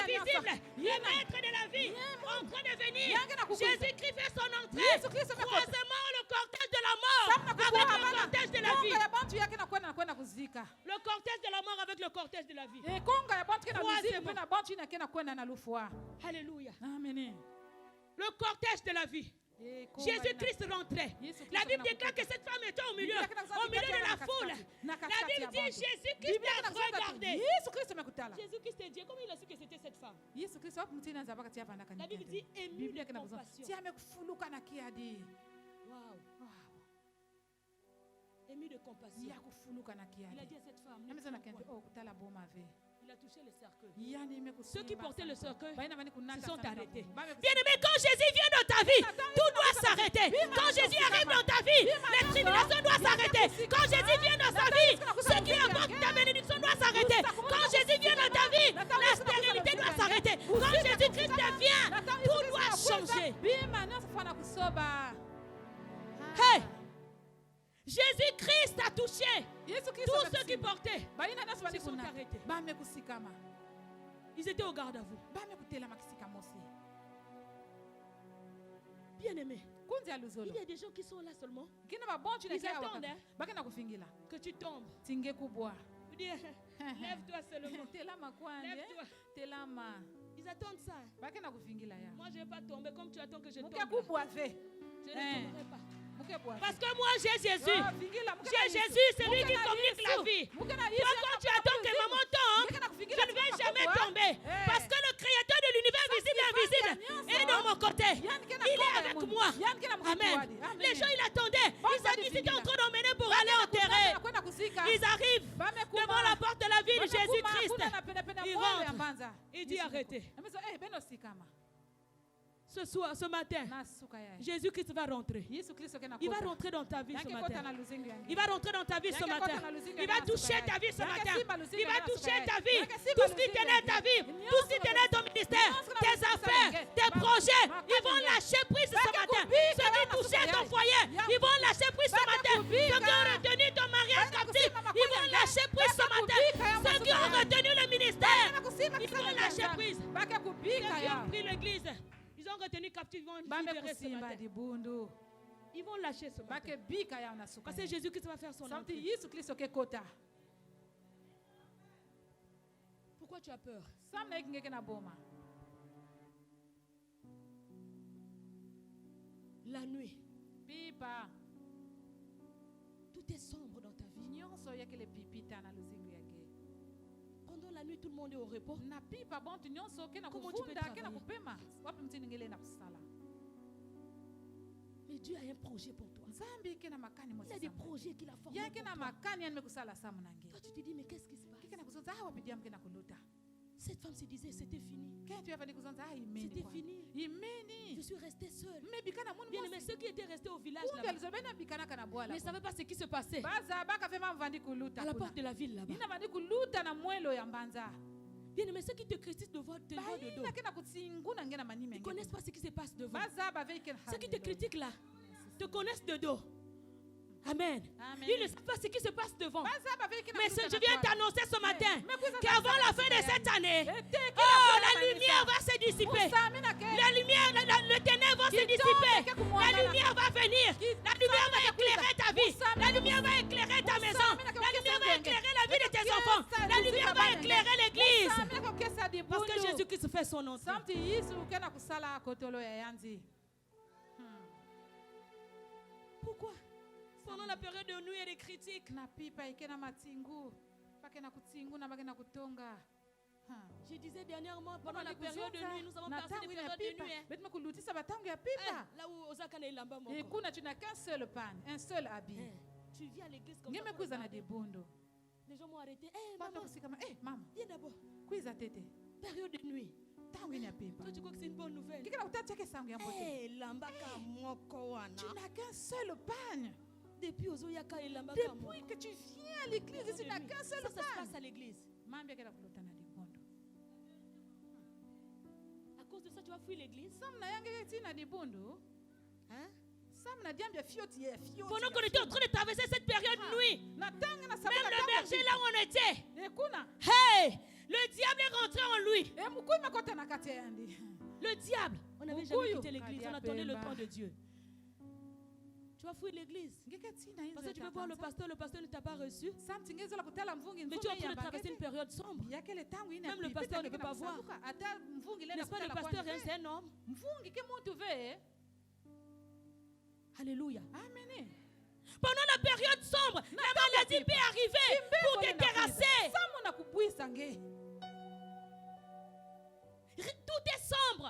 invisible, le maître de la vie, en train de venir. Jésus-Christ fait son entrée. Croisement le cortège de la mort avec le cortège de la vie. Le cortège de la mort avec le cortège de la vie. Alléluia. Le cortège de la vie. Jésus-Christ rentrait. La Bible déclare que cette femme était au milieu de la foule. La Bible dit Jésus-Christ a regardé. Jésus-Christ est Dieu. Comment il a su que c'était cette femme? La Bible dit ému de compassion. Wow. Ému de compassion. Il a dit à cette femme, il a touché le cercueil. Ceux qui portaient le cercueil se sont arrêtés. Bien-aimé, quand Jésus vient dans ta vie, tout doit s'arrêter. Quand Jésus arrive dans ta vie, les tribulations doivent s'arrêter. Quand Jésus vient dans sa vie, ce qui apporte ta bénédiction doit s'arrêter. Quand tous ceux qui portaient, se sont arrêtés. Ils étaient au garde à vous. Bien aimé, il y a des gens qui sont là seulement. Ils attendent que tu tombes. Vous dites, lève-toi seulement. Lève-toi. Ils attendent ça. Moi, je ne vais pas tomber comme tu attends que je tombe. Je ne tomberai pas. Parce que moi j'ai Jésus. J'ai Jésus, c'est lui qui communique la vie. Toi, quand tu attends que maman tombe, je ne vais jamais tomber. Parce que le Créateur de l'univers visible et invisible est dans mon côté. Il est avec moi. Amen. Les gens, ils attendaient. Ils étaient en train d'emmener pour aller enterrer. Ils arrivent devant la porte de la ville. Jésus-Christ. Il rentre. Il dit arrêtez. Ce matin, Jésus-Christ va rentrer. Il va rentrer dans ta vie ce matin. Il va rentrer dans ta vie ce matin. Il va toucher ta vie ce matin. Il va toucher ta vie. Tout ce qui tenait ta vie, tout ce qui tenait ton ministère, tes affaires, tes projets, ils vont lâcher prise ce matin. Ceux qui touchaient ton foyer, ils vont lâcher prise ce matin. Ceux qui ont retenu ton mariage captif, ils vont lâcher prise ce matin. Ceux qui ont retenu le ministère, ils vont lâcher prise. Ceux qui ont pris l'église, ils ont retenu captif, ils vont libérer ce matin. Ils vont lâcher ce matin. Parce que Jésus Christ va faire son entrée. Pourquoi tu as peur? La nuit. Tout est sombre dans ta vie. Pendant la nuit, tout le monde est au repos. Comment tu peux travailler? Mais Dieu a un projet pour toi. Il a des projets qu'il a formés pour toi. Toi, tu te dis, mais qu'est-ce qui se passe? Cette femme se disait, c'était fini. C'était fini. Je suis restée seule. Bien aimé, ceux qui étaient restés au village là-bas ne savaient pas ce qui se passait à la porte de la ville là-bas. Bien aimé, ceux qui te critiquent de voir de dos, ils ne connaissent pas ce qui se passe devant. Ceux qui te critiquent là te connaissent de dos. Amen. Ils ne savent pas ce qui se passe devant. Mais je viens t'annoncer ce matin qu'avant la fin de cette année, la lumière va se dissiper. La lumière, le ténèbre va se dissiper. La lumière va venir. La lumière va éclairer ta vie. La lumière va éclairer ta maison. La lumière va éclairer la vie de tes enfants. La lumière va éclairer l'église. Parce que Jésus-Christ fait son entrée. Pourquoi? Pendant la période de nuit et des critiques, je disais dernièrement, pendant la période de nuit, nous avons passé des périodes de nuit. Là où Osaka n'est lamba moko. Tu n'as qu'un seul pan, un seul habit. Tu viens à l'église comme ça. Les gens m'ont arrêté. Maman, viens d'abord. Période de nuit. Toi, tu crois que c'est une bonne nouvelle? Tu n'as qu'un seul pan. Depuis que tu viens à l'église, tu n'as qu'un seul pan. Ça se passe à l'église. À cause de ça, tu vas fuir l'église? Hein? Pendant qu'on était en train de traverser cette période nuit, même le berger là où on était, hey, le diable est rentré en lui. Le diable, on n'avait jamais quitté l'église, on attendait le temps de Dieu. Tu vas fuir l'église parce que tu veux voir le pasteur ne t'a pas reçu. Mais tu es en train de traverser une période sombre. Même le pasteur ne peut pas voir. N'est-ce pas, le pasteur, c'est un homme. Alléluia. Amen. Pendant la période sombre, la maladie peut arriver pour te terrasser. Tout est sombre.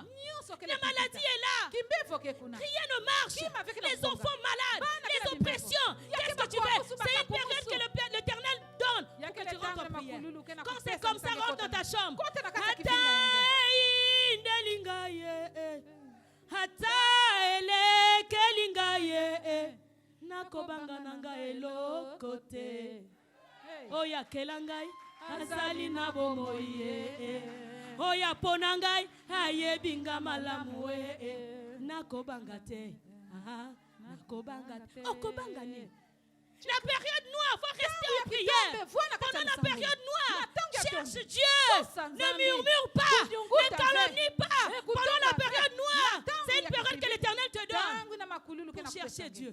La maladie est là. Rien ne marche. Les enfants malades, les oppressions. Qu'est-ce que tu fais? C'est une période que l'Éternel donne pour que tu rentres en prière. Quand c'est comme ça, rentre dans ta chambre. Oya kelangai azali na bomoye. Oya ponangai ayebinga malamu nakobanga te. Nakobanga te. Okobanga ni. La période noire, il faut rester en prière. Pendant la période noire, cherche Dieu. Ne murmure pas. Ne calomnie pas. Pendant la période noire, c'est une période que l'Éternel te donne pour chercher Dieu.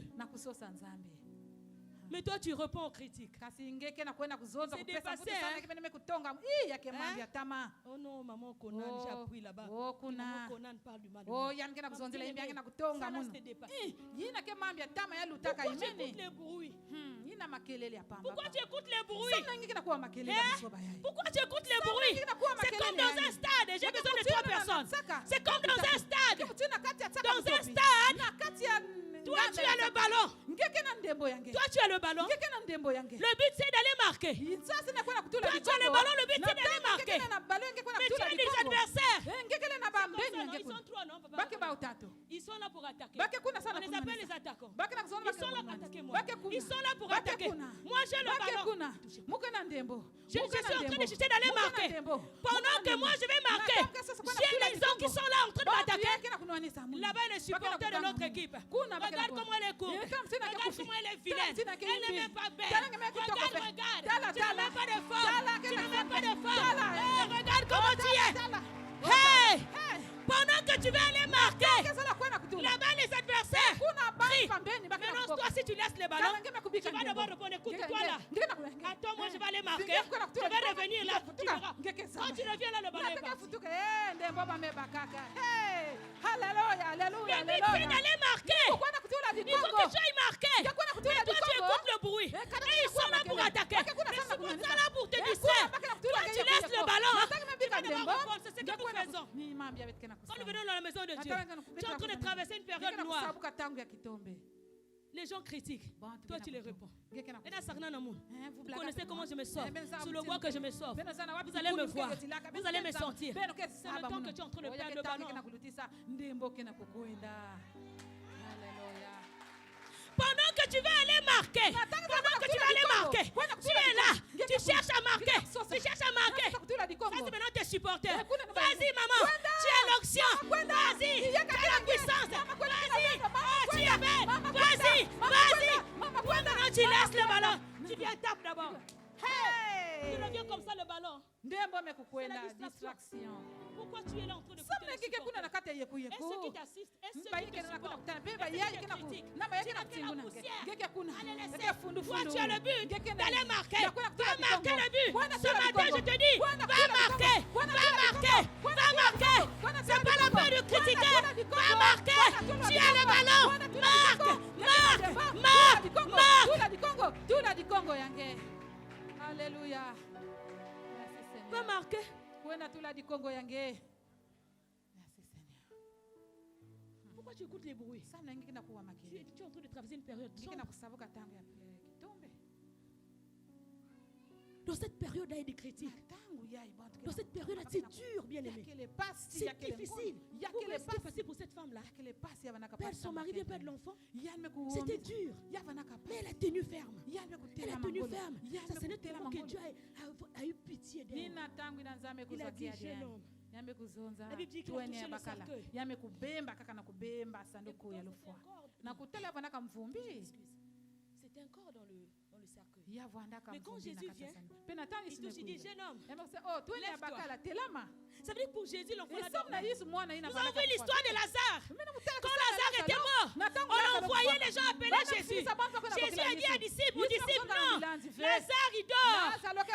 Mais toi, tu réponds aux critiques. C'est dépassé. Oh non, maman Conan, j'ai appris là-bas. Maman Conan parle du mal de moi. Ça, là, c'est dépassé. Pourquoi tu écoutes les bruits? Pourquoi tu écoutes les bruits? Pourquoi tu écoutes les bruits? C'est comme dans un stade. J'ai besoin de 3 personnes. C'est comme dans un stade. Dans un stade, toi, tu as le ballon. Toi, tu as le ballon. Le but, c'est d'aller marquer. Toi, tu as le ballon. Le but, c'est d'aller marquer. Mais tu as des adversaires. Ils sont 3, non, papa? Ils sont là pour attaquer. On les appelle les attaquants. Ils sont là pour attaquer moi. Ils sont là pour attaquer. Moi, j'ai le ballon. Je suis en train de chercher d'aller marquer. Pendant que moi, je vais marquer, j'ai les hommes qui sont là en train de m'attaquer. Là-bas, les supporters de notre équipe. Regarde comment elle est courte. Regarde comment elle est vilaine. Elle n'est même pas belle. Regarde. Tu n'as même pas de forme. Tu n'as même pas de forme. Regarde comment tu es. Hey! Pendant que tu vas aller marquer, là-bas les adversaires crient. Maintenant, toi, si tu laisses le ballon, tu vas d'abord répondre, écoute-toi là. Attends, moi, je vais aller marquer. Je vais revenir là. Tu verras. Quand tu reviens là, le ballon est parti. Le but, c'est d'aller marquer. Il faut que tu ailles marquer. Mais toi, tu écoutes le bruit. Et ils sont là pour attaquer. Mais ils sont là pour te distraire. Toi, tu laisses le ballon. Tu vas devoir répondre. C'est ce que nous faisons. Quand nous venons dans la maison de Dieu, tu es en train de traverser une période noire. Les gens critiquent. Toi, tu les réponds. Vous connaissez comment je me sors. Sur le bois que je me sors. Vous allez me voir. Vous allez me sentir. C'est le temps que tu es en train de perdre le ballon. Pendant que tu vas aller marquer, tu es là, tu cherches à marquer, Ça, c'est maintenant tes supporters. Vas-y, maman, tu as l'onction. Vas-y, tu as la puissance. Vas-y, oh, tu es belle. Vas-y. Toi, maintenant, tu laisses le ballon. Tu viens taper d'abord. Hey! Tu reviens comme ça le ballon. C'est la distraction. Pourquoi tu es là en train de écouter les supporters? Et ceux qui t'assistent, et ceux qui te supportent, et ceux qui te critiquent, tu n'as que la poussière. Allez, laissez. Toi, tu as le but d'aller marquer. Va marquer le but. Ce matin, je te dis, va marquer. C'est pas la peine de critiquer. Va marquer. Tu as le ballon. Marque. Alléluia. Va marquer. Merci Seigneur. Pourquoi tu écoutes les bruits? Tu es en train de traverser une période sombre. Dans cette période-là, il y a des critiques. Dans cette période-là, c'est dur, bien aimé. C'est difficile. Pourquoi c'était facile pour cette femme-là? Perdre son mari, vient perdre l'enfant. C'était dur. Mais elle a tenu ferme. Ça, c'est notre tellement que Dieu a eu pitié d'elle. Il a dit, jeune homme. La Bible dit qu'il a touché le cercueil. C'était encore dans le cercueil. Mais quand Jésus vient, il dit, jeune homme, lève-toi. Ça veut dire que pour Jésus, l'enfant a dormi. Nous avons vu l'histoire de Lazare. Quand Lazare était mort, on envoyait les gens appeler Jésus. Jésus a dit aux disciples, non, Lazare il dort.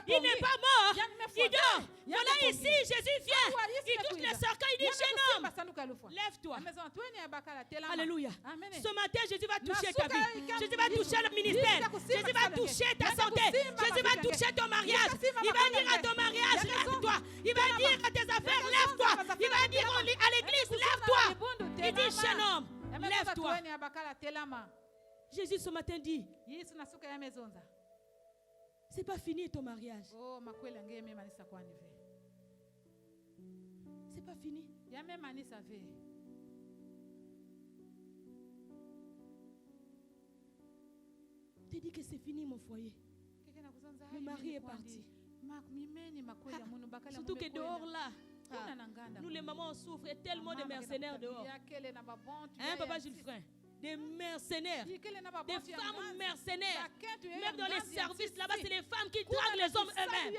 Il n'est pas mort, il dort. Voilà ici, Jésus vient. Il touche le cercueil, il dit, jeune homme, lève-toi. Alléluia. Ce matin, Jésus va toucher ta vie. Jésus va toucher le ministère. Jésus va toucher ta santé. Jésus va toucher ton mariage. Il va dire à ton mariage, lève-toi. Il va dire à tes affaires, lève-toi. Il va dire à l'église, lève-toi. Il dit, jeune homme, lève-toi. Jésus ce matin dit, c'est pas fini ton mariage. C'est pas fini. Tu dis que c'est fini mon foyer. Le mari est parti. Surtout que dehors là, nous les mamans on souffre et tellement de mercenaires dehors. Hein, papa Jules Frein? des mercenaires, des femmes mercenaires. Même dans les services là-bas, c'est les femmes qui draguent les hommes eux-mêmes.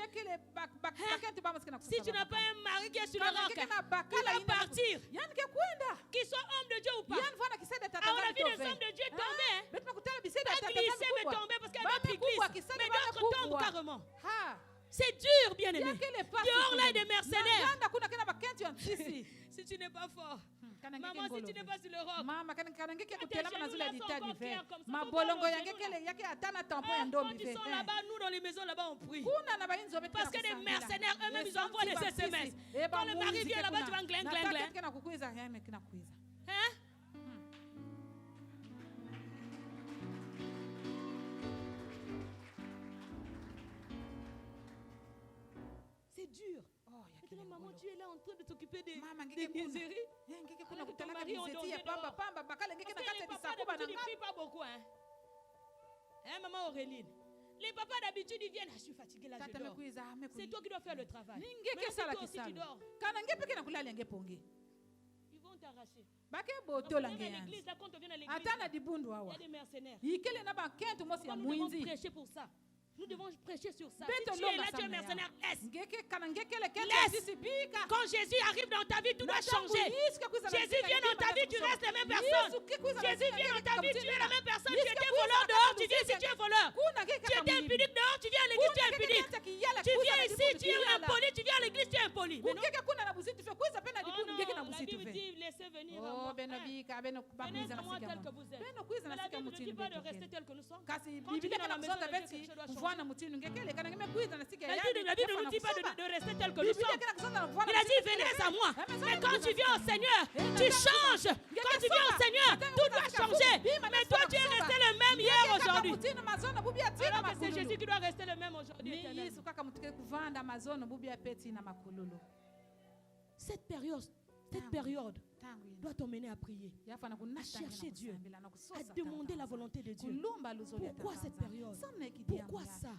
Si tu n'as pas un mari qui est sur le roc, qui va partir, qu'il soit homme de Dieu ou pas. On a vu des hommes de Dieu tomber. Pas glisser, mais tomber parce qu'il y a d'autres qui glissent. Mais d'autres tombent carrément. C'est dur, bien-aimé. Dehors là, il y a des mercenaires. Si tu n'es pas fort, maman, si tu n'es pas sur le roc, quand ils sont là-bas, nous dans les maisons là-bas, on prie. Parce que les mercenaires eux-mêmes, ils envoient des SMS. Quand le mari vient là-bas, tu vas glin. Hein? C'est dur. Maintenant, maman, tu es là en train de t'occuper des niaiseries. Ton mari en danger dehors. Parce que les papas d'habitude, ils ne prient pas beaucoup. Hein, maman Auréline? Les papas d'habitude, ils viennent. Je suis fatiguée là, je dors. C'est toi qui dois faire le travail. Mais si toi aussi tu dors, ils vont t'arracher. L'église, là, quand on vient à l'église, il y a des mercenaires. Nous devons prêcher pour ça. Nous devons prêcher sur ça. Si tu es là, tu es mercenaire, laisse. Quand Jésus arrive dans ta vie, tout doit changer. Jésus vient dans ta vie, tu restes la même personne. Jésus vient dans ta vie, tu es la même personne. Tu étais voleur dehors, tu viens ici, tu es voleur. Tu étais impudique dehors, tu viens à l'église, tu es impudique. Tu viens ici, tu es impoli, tu viens à l'église, tu es impoli. La Bible dit, laissez venir à moi. Venez à moi tel que vous êtes. Mais la Bible ne dit pas de rester tel que nous sommes. Quand tu viens dans la maison de Dieu, quelque chose doit changer. La Bible ne nous dit pas de rester tel que nous sommes. Il a dit venez à moi. Mais quand tu viens au Seigneur, tu changes. Quand tu viens au Seigneur, tout doit changer. Mais toi tu es resté le même hier aujourd'hui. Alors que c'est Jésus qui doit rester le même aujourd'hui. Cette période doit t'emmener à prier, à chercher Dieu, à demander la volonté de Dieu. Pourquoi cette période? Pourquoi ça?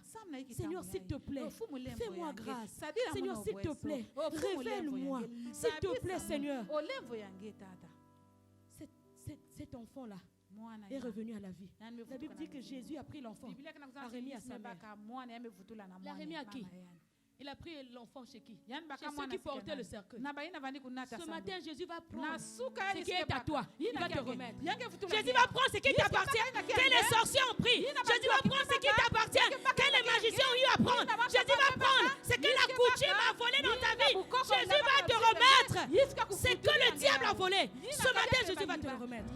Seigneur, s'il te plaît, fais-moi grâce. Seigneur, s'il te plaît, révèle-moi. S'il te plaît, Seigneur. Cet enfant-là est revenu à la vie. La Bible dit que Jésus a pris l'enfant, a remis à sa mère. L'a remis à qui? Il a pris l'enfant chez qui? Chez ceux qui portaient le cercueil. Ce matin, Jésus va prendre ce qui est à toi. Il va te remettre. Jésus va prendre ce qui t'appartient. Que les sorciers ont pris. Jésus va prendre ce qui t'appartient. Que les magiciens ont eu à prendre. Jésus va prendre ce que la coutume a volé dans ta vie. Jésus va te remettre ce que le diable a volé. Ce matin, Jésus va te le remettre.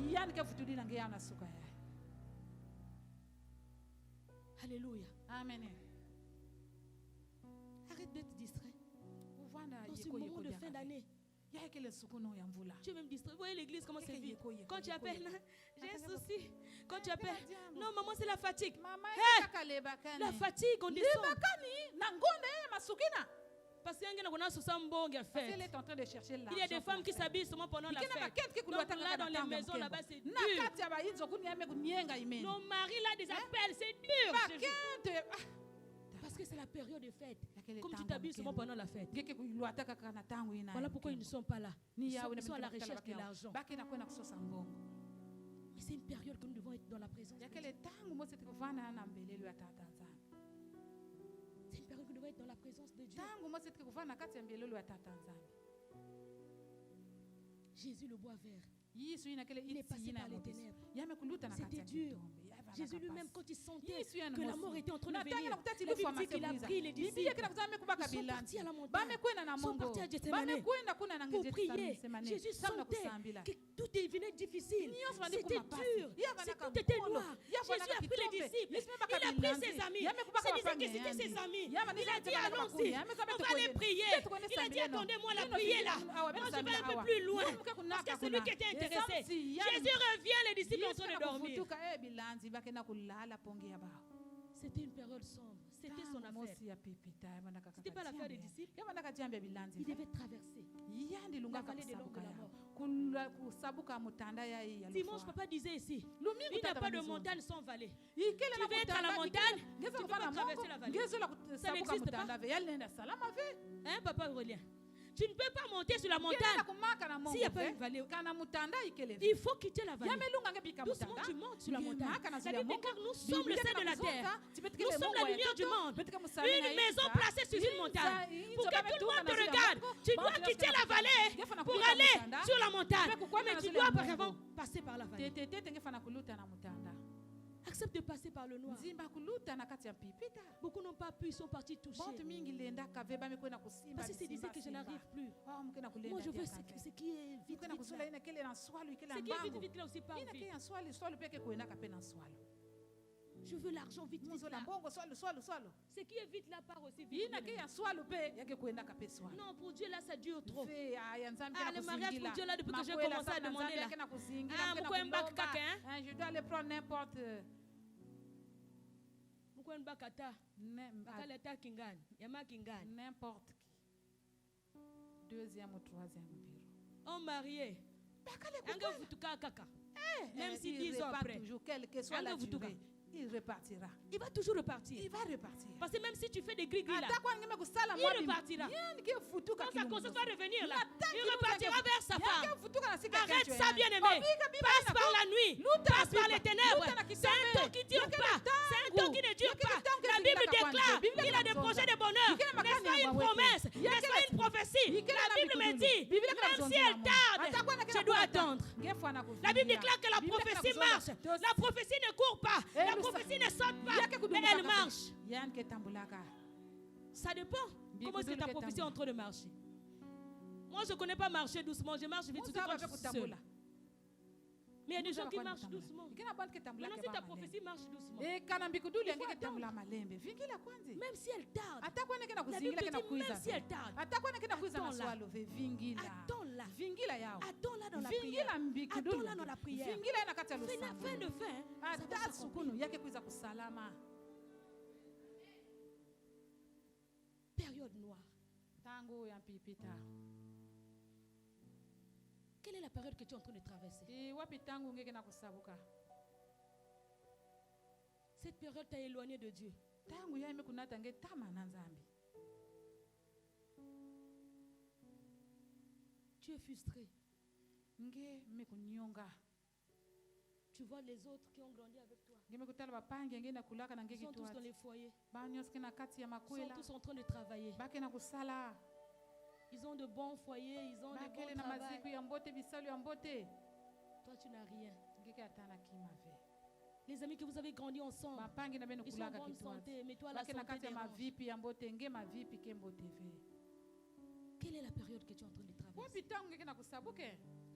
Alléluia. Amen. Arrête d'être distrait. Dans ce moment de fin d'année, tu es même distrait. Vous voyez l'église comment c'est vide. Quand tu appelles, j'ai un souci. Quand tu appelles, non maman c'est la fatigue. La fatigue, on descend. Parce qu'il y est en train de chercher l'argent. Il y a des femmes qui s'habillent seulement pendant la fête. Donc là dans les maisons là-bas c'est dur. Nos maris là des appels, c'est dur. Parce que c'est la période de fête. Comme tu t'habilles seulement pendant la fête. Voilà pourquoi ils ne sont pas là. Ils sont à la recherche de l'argent. Mais c'est une période que nous devons être dans la présence de Dieu. C'est une période que nous devons être dans la présence de Dieu. Jésus le bois vert. Il est passé par les ténèbres. C'était dur. Jésus lui-même, quand il sentait que la mort était en train de venir, la Bible dit qu'il a pris les disciples. Ils sont partis à la montagne. Ils sont partis à Gethsemane pour prier. Jésus sentait que tout devenait difficile. C'était dur. Tout était noir. Jésus a pris les disciples. Il a pris ses amis. Il se disait que c'était ses amis. Il a dit allons-y, on va aller prier. Il a dit attendez-moi la prière là. Moi je vais un peu plus loin. Parce que celui qui était intéressé. Jésus revient, les disciples sont en train de dormir. C'était une période sombre. C'était son affaire. Ce n'était pas l'affaire des disciples. Il devait traverser la vallée de l'ombre de la mort. Dimanche, papa disait ici, il n'y a pas de montagne sans vallée. Tu veux être à la montagne, tu ne peux pas traverser la vallée. Ça n'existe pas. Hein, papa Aurélien? Tu ne peux pas monter sur la montagne s'il n'y a pas une vallée. Il faut quitter la vallée. Doucement, tu montes sur la montagne. Ça veut dire que nous sommes le sel de la terre. Nous sommes la lumière du monde. Une maison placée sur une montagne. Pour que tout le monde te regarde, tu dois quitter la vallée pour aller sur la montagne. Mais tu dois auparavant passer par la vallée. Accepte de passer par le noir. Beaucoup n'ont pas pu, ils sont partis toucher. Parce que c'est disait que je n'arrive plus. Moi je veux ce qui est vite là. Ce qui est vite là aussi part vite. Je veux l'argent vite là. Ce qui est vite là part aussi vite. Non, pour Dieu là ça dure trop. Le mariage pour Dieu là depuis que j'ai commencé à demander là. Je dois aller prendre n'importe. N'importe qui. Deuxième ou troisième bureau. On marié. Même si 10 ans après. Toujours, quelle que soit la durée. Il repartira. Il va toujours repartir. Il va repartir. Parce que même si tu fais des gris-gris là, il repartira. Quand sa conscience va revenir là, il repartira vers sa femme. Arrête ça, bien-aimé. Passe par la nuit. Passe par les ténèbres. C'est un temps qui ne dure pas. C'est un temps qui ne dure pas. La Bible déclare qu'il a des projets de bonheur. N'est-ce pas une promesse? N'est-ce pas une prophétie? La Bible me dit, même si elle tarde, je dois attendre. La Bible déclare que la prophétie marche. La prophétie ne court pas. La prophétie ne saute pas, mais elle marche. Ça dépend. Comment est-ce que ta prophétie est en train de marcher? Moi, je ne connais pas marcher doucement. Je marche vite, surtout quand je suis seule. Mais il y a des gens qui marchent doucement. Maintenant, si ta prophétie marche doucement, même si elle tarde, la Bible dit même si elle tarde, attends-la. Attends-la dans la prière. Attends-la dans la prière. Fin de fin. Période noire. Quelle est la période que tu es en train de traverser? Cette période t'a éloigné de Dieu. Tu es frustré. Tu vois les autres qui ont grandi avec toi. Ils sont tous dans les foyers. Ils sont tous en train de travailler. Ils ont de bons foyers, ils ont de bons travail. Toi, tu n'as rien. Les amis que vous avez grandi ensemble, ils sont en bonne santé, mais toi, la santé dérange. Quelle est la période que tu es en train de traverser?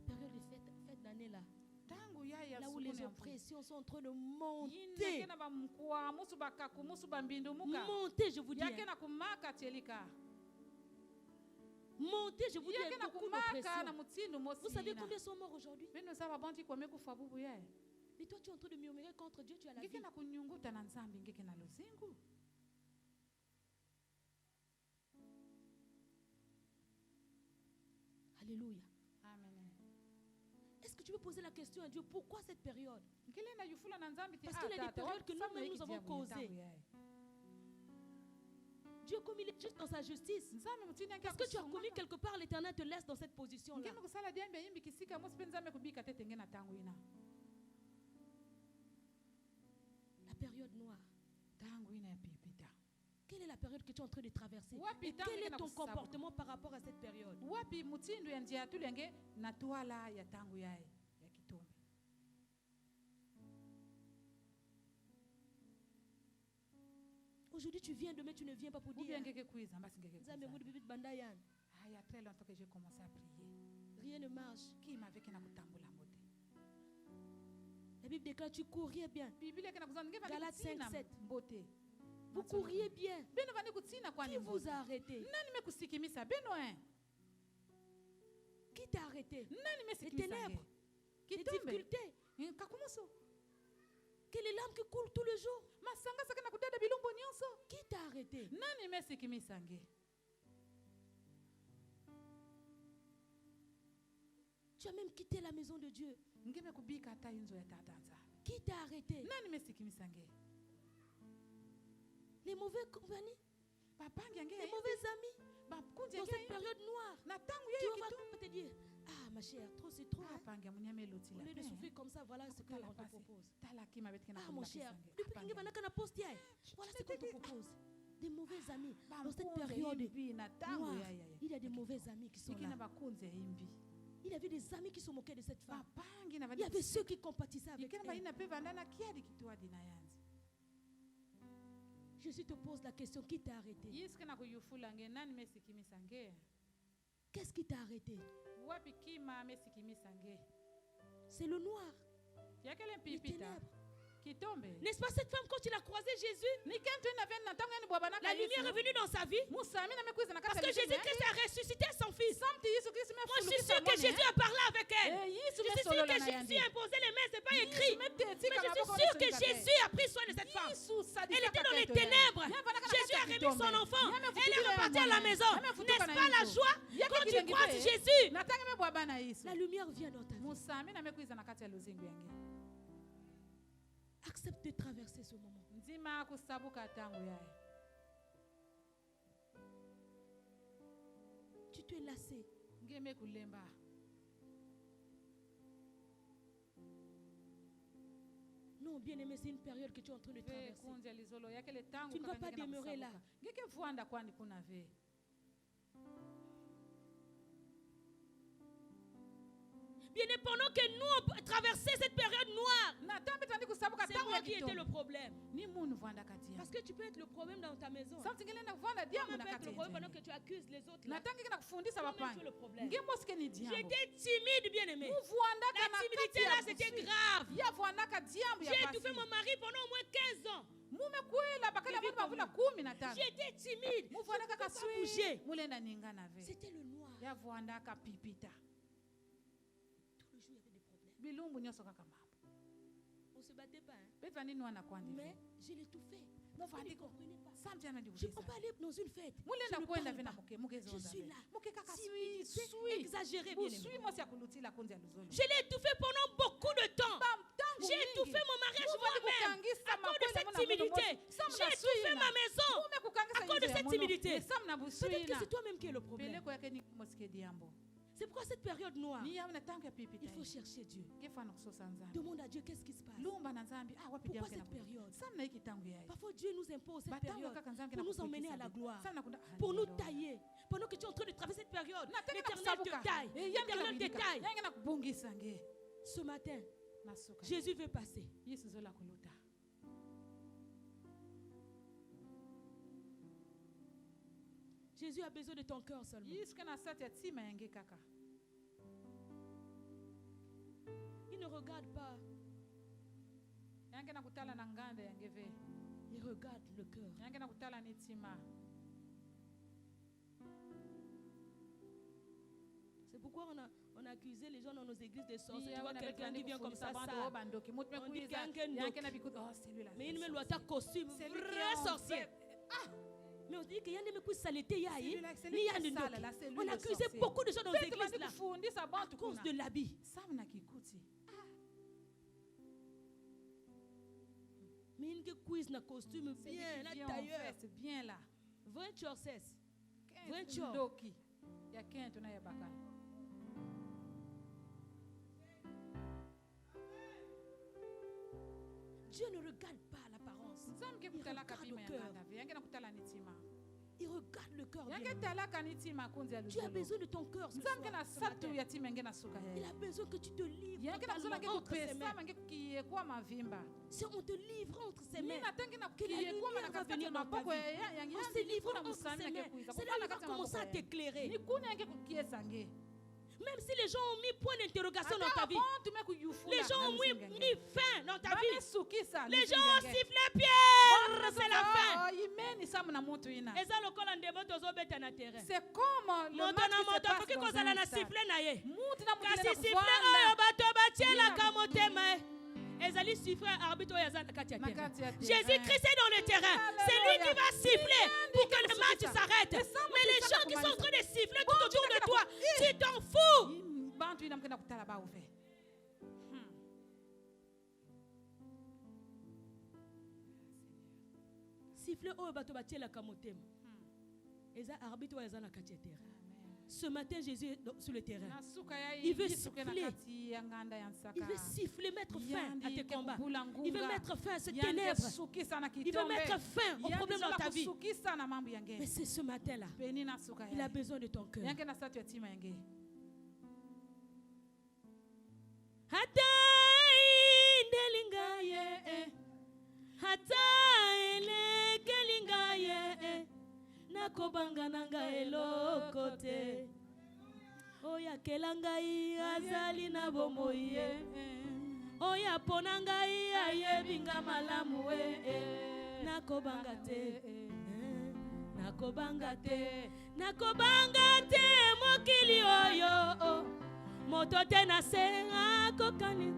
Période de fête d'année là. Là où les oppressions sont en train de monter. Monter, je vous dis. Monter, je vous dis, il y a beaucoup d'oppression. Vous savez combien sont morts aujourd'hui? Mais toi, tu es en train de murmurer contre Dieu, tu as la vie. Alléluia. Amen. Est-ce que tu veux poser la question à Dieu, pourquoi cette période? Parce qu'il y a des périodes que nous-mêmes nous avons causées. Dieu, comme il est juste dans sa justice, parce que tu as commis quelque part, l'Éternel te laisse dans cette position-là. La période noire. Quelle est la période que tu es en train de traverser? Et quel est ton comportement par rapport à cette période? Aujourd'hui tu viens, demain tu ne viens pas pour dire. Il y a très longtemps que j'ai commencé à prier. Rien ne marche. Qui m'avait qu'à La Bible déclare tu courriez bien. Galates 5:7. Vous courriez bien. Qui vous a arrêté? Qui t'a arrêté? Les ténèbres, les difficultés. Que les larmes qui coulent tout le jour. Qui t'a arrêté? Tu as même quitté la maison de Dieu. Qui t'a arrêté? Les mauvais compagnies. Les mauvais amis. Dans cette période noire, tu vas te dire, ah ma chère, c'est trop. Au lieu de souffrir comme ça, voilà ce qu'on te propose. Ah mon cher, voilà ce qu'on te propose. Des mauvais amis. Dans cette période noire, il y a des mauvais amis qui sont là. Il y avait des amis qui se moquaient de cette femme. Il y avait ceux qui compatissaient avec elle. Jésus te pose la question, qui t'a arrêté? Qu'est-ce qui t'a arrêté? C'est le noir. Les ténèbres. N'est-ce pas cette femme, quand il a croisé Jésus, la lumière est venue dans sa vie? Parce que Jésus-Christ a ressuscité son fils. Moi, je suis sûr que Jésus a parlé avec elle. Je suis sûr que Jésus a imposé les mains, ce n'est pas écrit. Mais je suis sûr que Jésus a pris soin de cette femme. Elle était dans les ténèbres. Jésus a remis son enfant. Elle est repartie à la maison. N'est-ce pas la joie? Quand tu croises Jésus, la lumière vient dans ta vie. Accepte de traverser ce moment. Tu t'es lassé. Non, bien aimé, c'est une période que tu es en train de traverser. Tu ne vas pas demeurer là. Bien aimé, pendant que nous on traversait cette période noire, c'est moi qui étais le problème. Parce que tu peux être le problème dans ta maison. Tu peux être le problème pendant que tu accuses les autres. Là. Tu es le problème. J'étais timide, bien aimé. La timidité là, c'était grave. J'ai étouffé mon mari pendant au moins 15 ans. J'étais timide. Je ne pouvais pas bouger. C'était le noir. On ne se battait pas. Hein? Mais je l'ai tout fait. Je ne comprenais pas. Je ne peux pas aller dans une fête. Je suis là. Exagéré, bien aimé. Je l'ai étouffé pendant beaucoup de temps. J'ai étouffé mon mariage moi-même à cause de cette timidité. J'ai étouffé ma maison à cause de cette timidité. Peut-être que c'est toi-même qui es le problème. C'est pourquoi cette période noire, il faut chercher Dieu. Demande à Dieu qu'est-ce qui se passe. Pourquoi cette période? Parfois Dieu nous impose cette période pour nous emmener à la gloire, pour nous tailler. Pendant que tu es en train de traverser cette période, l'Éternel te taille. L'Éternel te taille. Ce matin, Jésus veut passer. Jésus a besoin de ton cœur seulement. Il ne regarde pas. Il regarde le cœur. C'est pourquoi on a accusé les gens dans nos églises de sorciers. Tu vois quelqu'un qui vient comme ça. On dit mais il me doit ta costume. Vrai sorcier. Mais on dit qu'il y a des mecs qui saleté. On a accusé beaucoup de gens dans les églises là à cause de l'habit. Mais il y a une quiz na costume bien là d'ailleurs. C'est bien là. 20 heures 16. 20 heures. Il y a 15 na yabaka. Dieu ne regarde pas l'apparence. Il regarde le cœur. Il regarde le cœur. Tu as besoin de ton cœur. Il a besoin que tu te livres entre ses mains. Si on te livre entre ses mains, que la lumière va venir dans ta vie. On se livre entre ses mains. C'est là qu'il va commencer à t'éclairer. Même si les gens ont mis point d'interrogation dans ta vie, les gens ont mis fin dans ta vie, les gens ont sifflé Pierre, c'est la fin. C'est comme le Jésus-Christ est dans le terrain. C'est lui qui va siffler pour que le match s'arrête. Mais les gens qui sont en train de siffler tout autour de toi, tu t'en fous. Siffler au bateau la kamotema. Ce matin, Jésus est sur le terrain. Il veut siffler. Il veut siffler, mettre fin à tes combats. Il veut mettre fin à ces ténèbres. Il veut mettre fin aux problèmes dans ta vie. Mais c'est ce matin-là. Il a besoin de ton cœur. Nakobanga nanga elokote oya kelangai azali na bomoye oya ponangai ayebinga malamu nakobanga te nakobanga te mokili oyo moto te na senga kokani.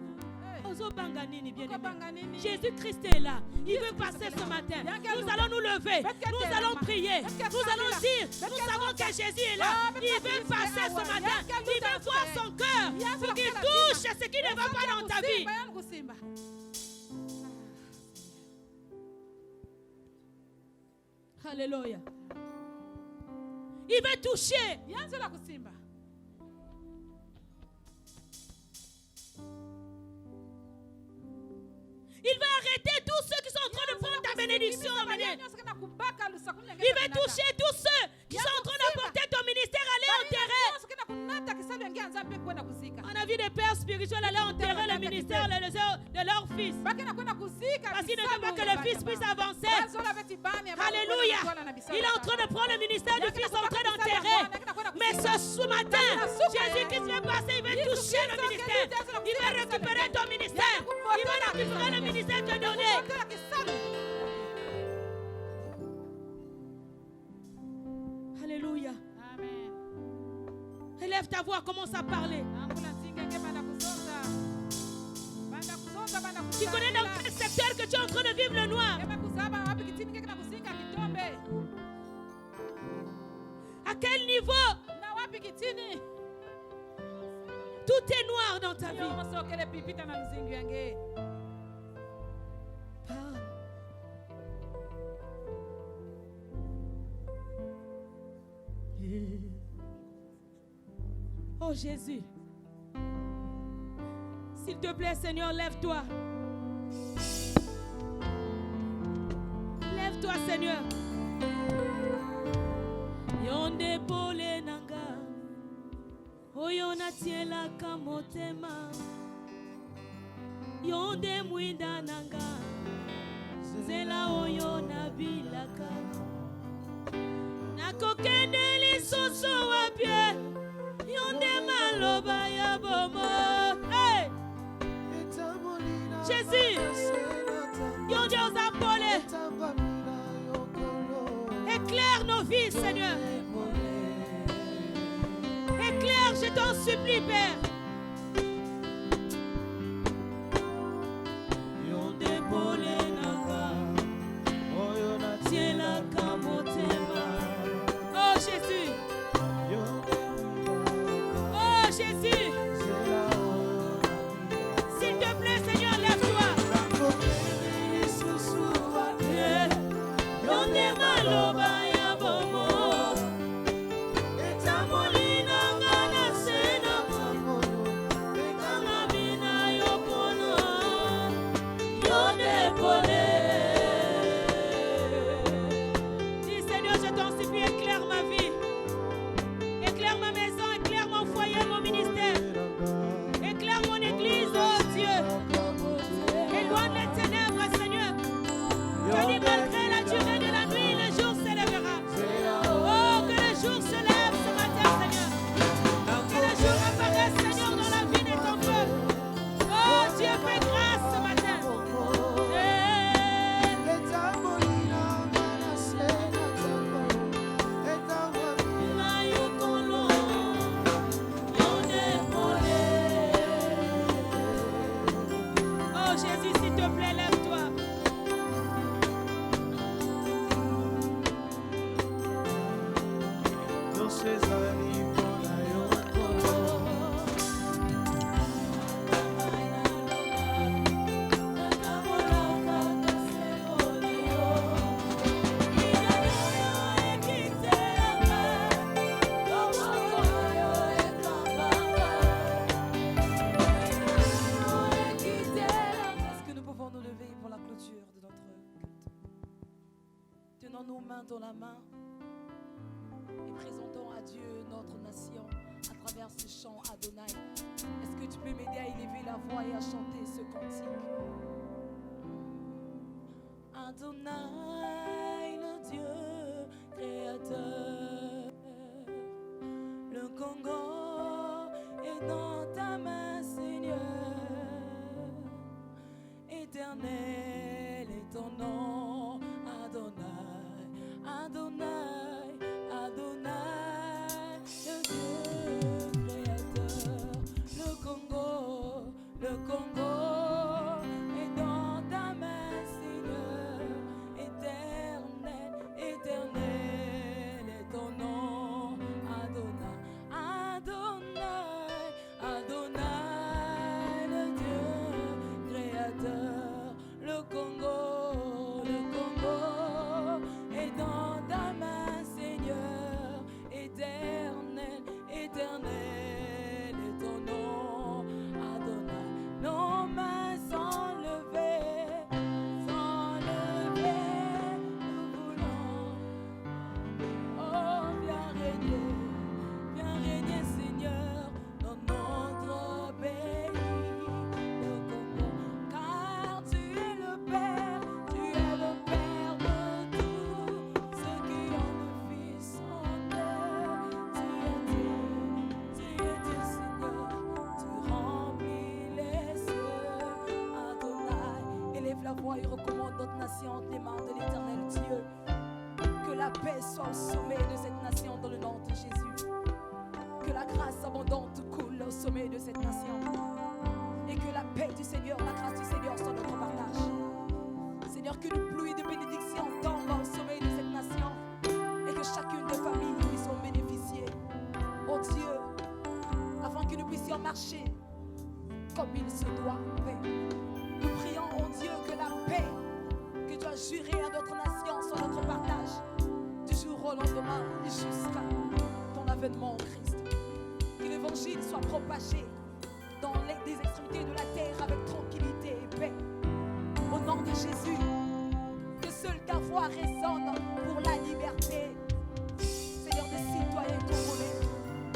Jésus-Christ est là. Il veut passer ce matin. Nous allons nous lever. Nous allons prier. Nous allons dire. Nous savons que Jésus est là. Il veut passer ce matin. Il veut voir son cœur pour qu'il touche ce qui ne va pas dans ta vie. Alléluia. Il veut toucher. Il va arrêter tous ceux qui sont en train de prendre ta bénédiction. Il va toucher tous ceux qui sont en train d'apporter ton ministère, aller enterrer. On a vu des pères spirituels aller enterrer le ministère de leur fils. Parce qu'ils ne veulent pas que le fils puisse avancer. Alléluia. Il est en train de prendre le ministère du fils, en train d'enterrer. Mais ce matin, Jésus-Christ va passer, il va toucher le ministère. Il va récupérer ton ministère. Il va récupérer le ministère te donner. Alléluia. Amen. Élève ta voix, commence à parler. Tu connais dans quel secteur que tu es en train de vivre le noir? À quel niveau? Tout est noir dans ta vie. Oh Jésus, s'il te plaît Seigneur, lève-toi. Lève-toi Seigneur. Yonde pole nanga oyona tiela kamotema yonde mwinda nanga zela oyona bilaka nakokende lisusu wapie yonde maloba ya bomo. Hey! Jésus, yonde ozapole. Éclaire nos vies Seigneur. Éclaire, je t'en supplie Père. Oh Jésus. Oh Jésus. S'il te plaît Seigneur, lève-toi. Dis Seigneur, je t'en supplie, éclaire ma vie. Éclaire ma maison, éclaire mon foyer, mon ministère. Éclaire mon église, oh Dieu. Éloigne les ténèbres, Seigneur. Je dis malgré la durée de la nuit, le jour s'élèvera. Oh, que le jour se lève ce matin, Seigneur. Que le jour apparaisse, Seigneur, dans la vie de ton peuple. Oh, Dieu, fais grâce ce matin. Oh, Jésus, s'il te plaît, lève-toi. main et présentons à Dieu notre nation à travers ce chant Adonai. Est-ce que tu peux m'aider à élever la voix et à chanter ce cantique? Adonai, le Dieu créateur, le Congo est dans ta main, Seigneur. Éternel est ton nom, Adonai, Adonai, Adonai, le Dieu créateur, le Congo est dans ta main, Seigneur. Éternel, éternel est ton nom, Adonai, Adonai, Adonai, le Dieu créateur, le Congo est dans ta main, Seigneur. Éternel, éternel est ton nom, Adonai. Nos mains sont levées, nous voulons. Oh, viens régner, Seigneur, dans notre pays, le Congo. Car tu es le Père de tous ceux qui ont le Fils en eux. Tu es Dieu, Seigneur, tu remplis les cieux, Adonai. Élève la voix et recommande notre nation entre les mains de l'Éternel Dieu. Que la paix soit au sommet de cette nation dans le nom de Jésus. Que la grâce abondante coule au sommet de cette nation. Et que la paix du Seigneur, la grâce du Seigneur soit notre partage. Seigneur, que une pluie de bénédiction tombe au sommet de cette nation. Et que chacune des familles puisse en bénéficier. Oh Dieu, afin que nous puissions marcher comme il se doit. Paix. Nous prions, oh Dieu, que la paix que tu as jurée à notre nation soit notre partage. Du jour au lendemain et jusqu'à ton avènement en Christ. Que l'évangile soit propagé dans les extrémités de la terre avec tranquillité et paix. Au nom de Jésus, que seule ta voix résonne pour la liberté. Seigneur des citoyens congolais,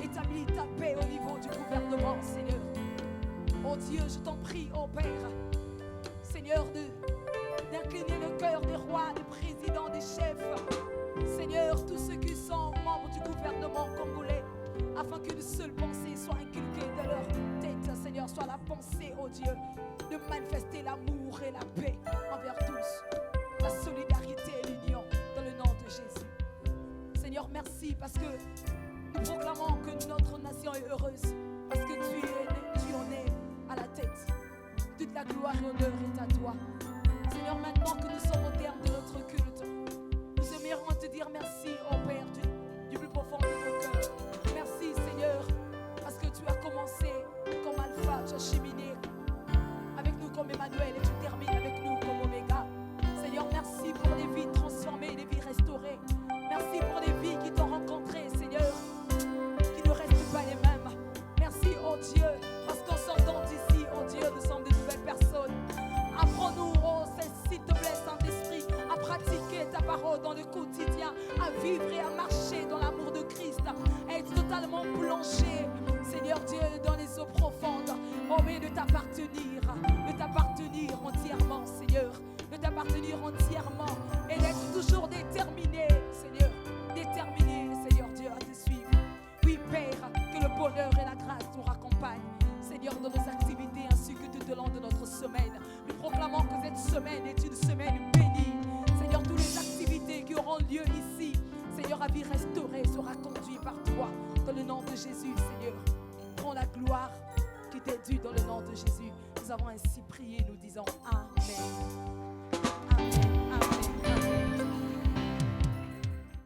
établis ta paix au niveau du gouvernement, Seigneur. Oh Dieu, je t'en prie, oh Père, Seigneur, d'incliner le cœur des rois, des présidents, des chefs. Seigneur, tous ceux qui sont membres du gouvernement congolais, afin qu'une seule pensée soit inculquée de leur tête, Seigneur, soit la pensée, oh Dieu, de manifester l'amour et la paix envers tous, la solidarité et l'union dans le nom de Jésus. Seigneur, merci parce que nous proclamons que notre nation est heureuse, parce que tu en es à la tête. Toute la gloire et l'honneur est à toi. Seigneur, maintenant que nous sommes au terme de notre culte, nous aimerions te dire merci, ô Père, du plus profond de nos cœurs. Merci, Seigneur, parce que tu as commencé comme Alpha, tu as cheminé avec nous comme Emmanuel et tu termines avec nous comme Oméga. Seigneur, merci pour des vies transformées, des vies restaurées. Merci pour des vies qui t'ont rencontré, Seigneur, qui ne restent pas les mêmes. Merci, ô Dieu, parce qu'en sortant d'ici, ô Dieu, nous sommes de nouvelles personnes. Apprends-nous, oh, s'il te plaît, Saint-Esprit, à pratiquer ta parole dans le quotidien, à vivre et à marcher dans l'amour de Christ, à être totalement plongé, Seigneur Dieu, dans les eaux profondes. Oh, mais de t'appartenir entièrement, Seigneur, de t'appartenir entièrement et d'être toujours déterminé, Seigneur, Dieu, à te suivre. Oui, Père, que le bonheur et la grâce nous raccompagnent, Seigneur, dans nos activités ainsi que tout au long de notre semaine. Nous proclamons que cette semaine est une semaine bénie. Seigneur, toutes les activités qui auront lieu ici, Seigneur, à vie restaurée, sera conduite par toi. Dans le nom de Jésus, Seigneur, prends la gloire qui t'est due dans le nom de Jésus. Nous avons ainsi prié, nous disons Amen.